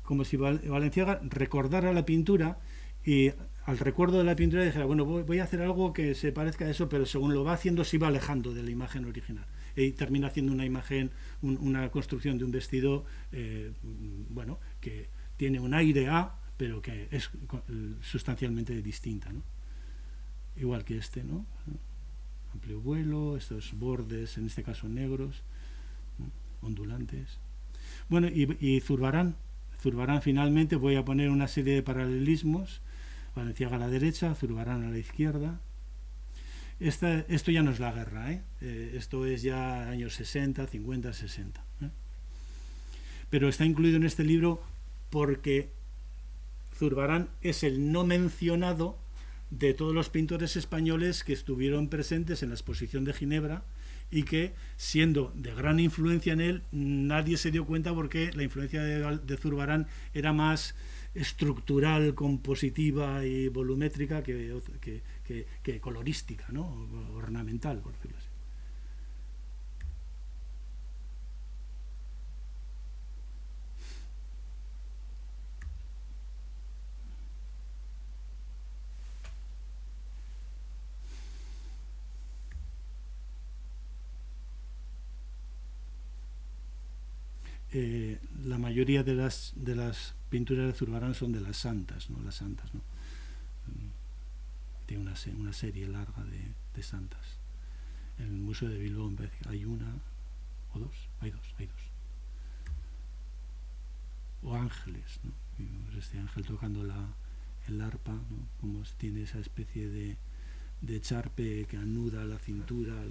[SPEAKER 2] Balenciaga recordara la pintura y al recuerdo de la pintura dijera, bueno, voy a hacer algo que se parezca a eso, pero según lo va haciendo se va alejando de la imagen original y termina haciendo una imagen, una construcción de un vestido bueno, que tiene un aire A, pero que es sustancialmente distinta, ¿no? Igual que este, ¿no? Amplio vuelo, estos bordes, en este caso negros, ¿no? Ondulantes. Bueno, y Zurbarán finalmente, voy a poner una serie de paralelismos, Balenciaga a la derecha, Zurbarán a la izquierda. Esto ya no es la guerra, esto es ya años 60, 50, 60. Pero está incluido en este libro porque Zurbarán es el no mencionado de todos los pintores españoles que estuvieron presentes en la exposición de Ginebra y que, siendo de gran influencia en él, nadie se dio cuenta porque la influencia de Zurbarán era más estructural, compositiva y volumétrica que colorística, ¿no? Ornamental, por decirlo así. La mayoría de las pinturas de Zurbarán son de las santas, ¿no? Las santas, ¿no? Tiene una serie larga de santas. En el Museo de Bilbao hay una o dos, hay dos. O ángeles, ¿no? Este ángel tocando el arpa, ¿no? Como tiene esa especie de charpe que anuda la cintura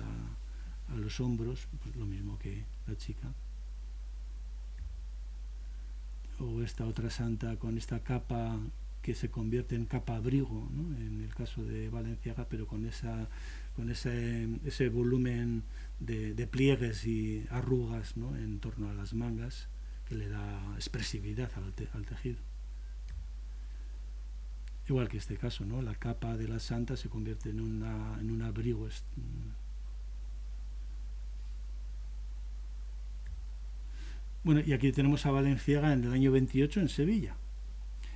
[SPEAKER 2] a los hombros, pues lo mismo que la chica. O esta otra santa con esta capa que se convierte en capa abrigo, ¿no? En el caso de Balenciaga, pero con ese volumen de pliegues y arrugas, ¿no? En torno a las mangas, que le da expresividad al tejido. Igual que este caso, ¿no? La capa de la santa se convierte en un abrigo. Bueno, y aquí tenemos a Balenciaga en el año 28 en Sevilla.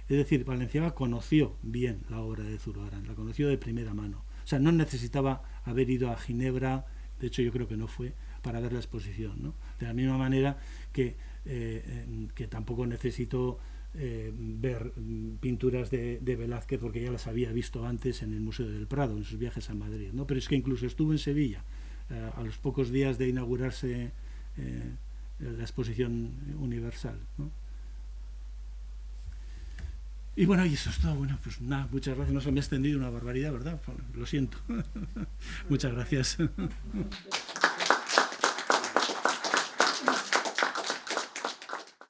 [SPEAKER 2] Es decir, Balenciaga conoció bien la obra de Zurbarán, la conoció de primera mano. O sea, no necesitaba haber ido a Ginebra, de hecho yo creo que no fue, para ver la exposición, ¿no? De la misma manera que tampoco necesitó ver pinturas de Velázquez porque ya las había visto antes en el Museo del Prado, en sus viajes a Madrid, ¿no? Pero es que incluso estuvo en Sevilla a los pocos días de inaugurarse la exposición universal, ¿no? Y bueno, y eso es todo. Bueno, pues nada, muchas gracias. No se me ha extendido una barbaridad, ¿verdad? Lo siento. Muchas gracias.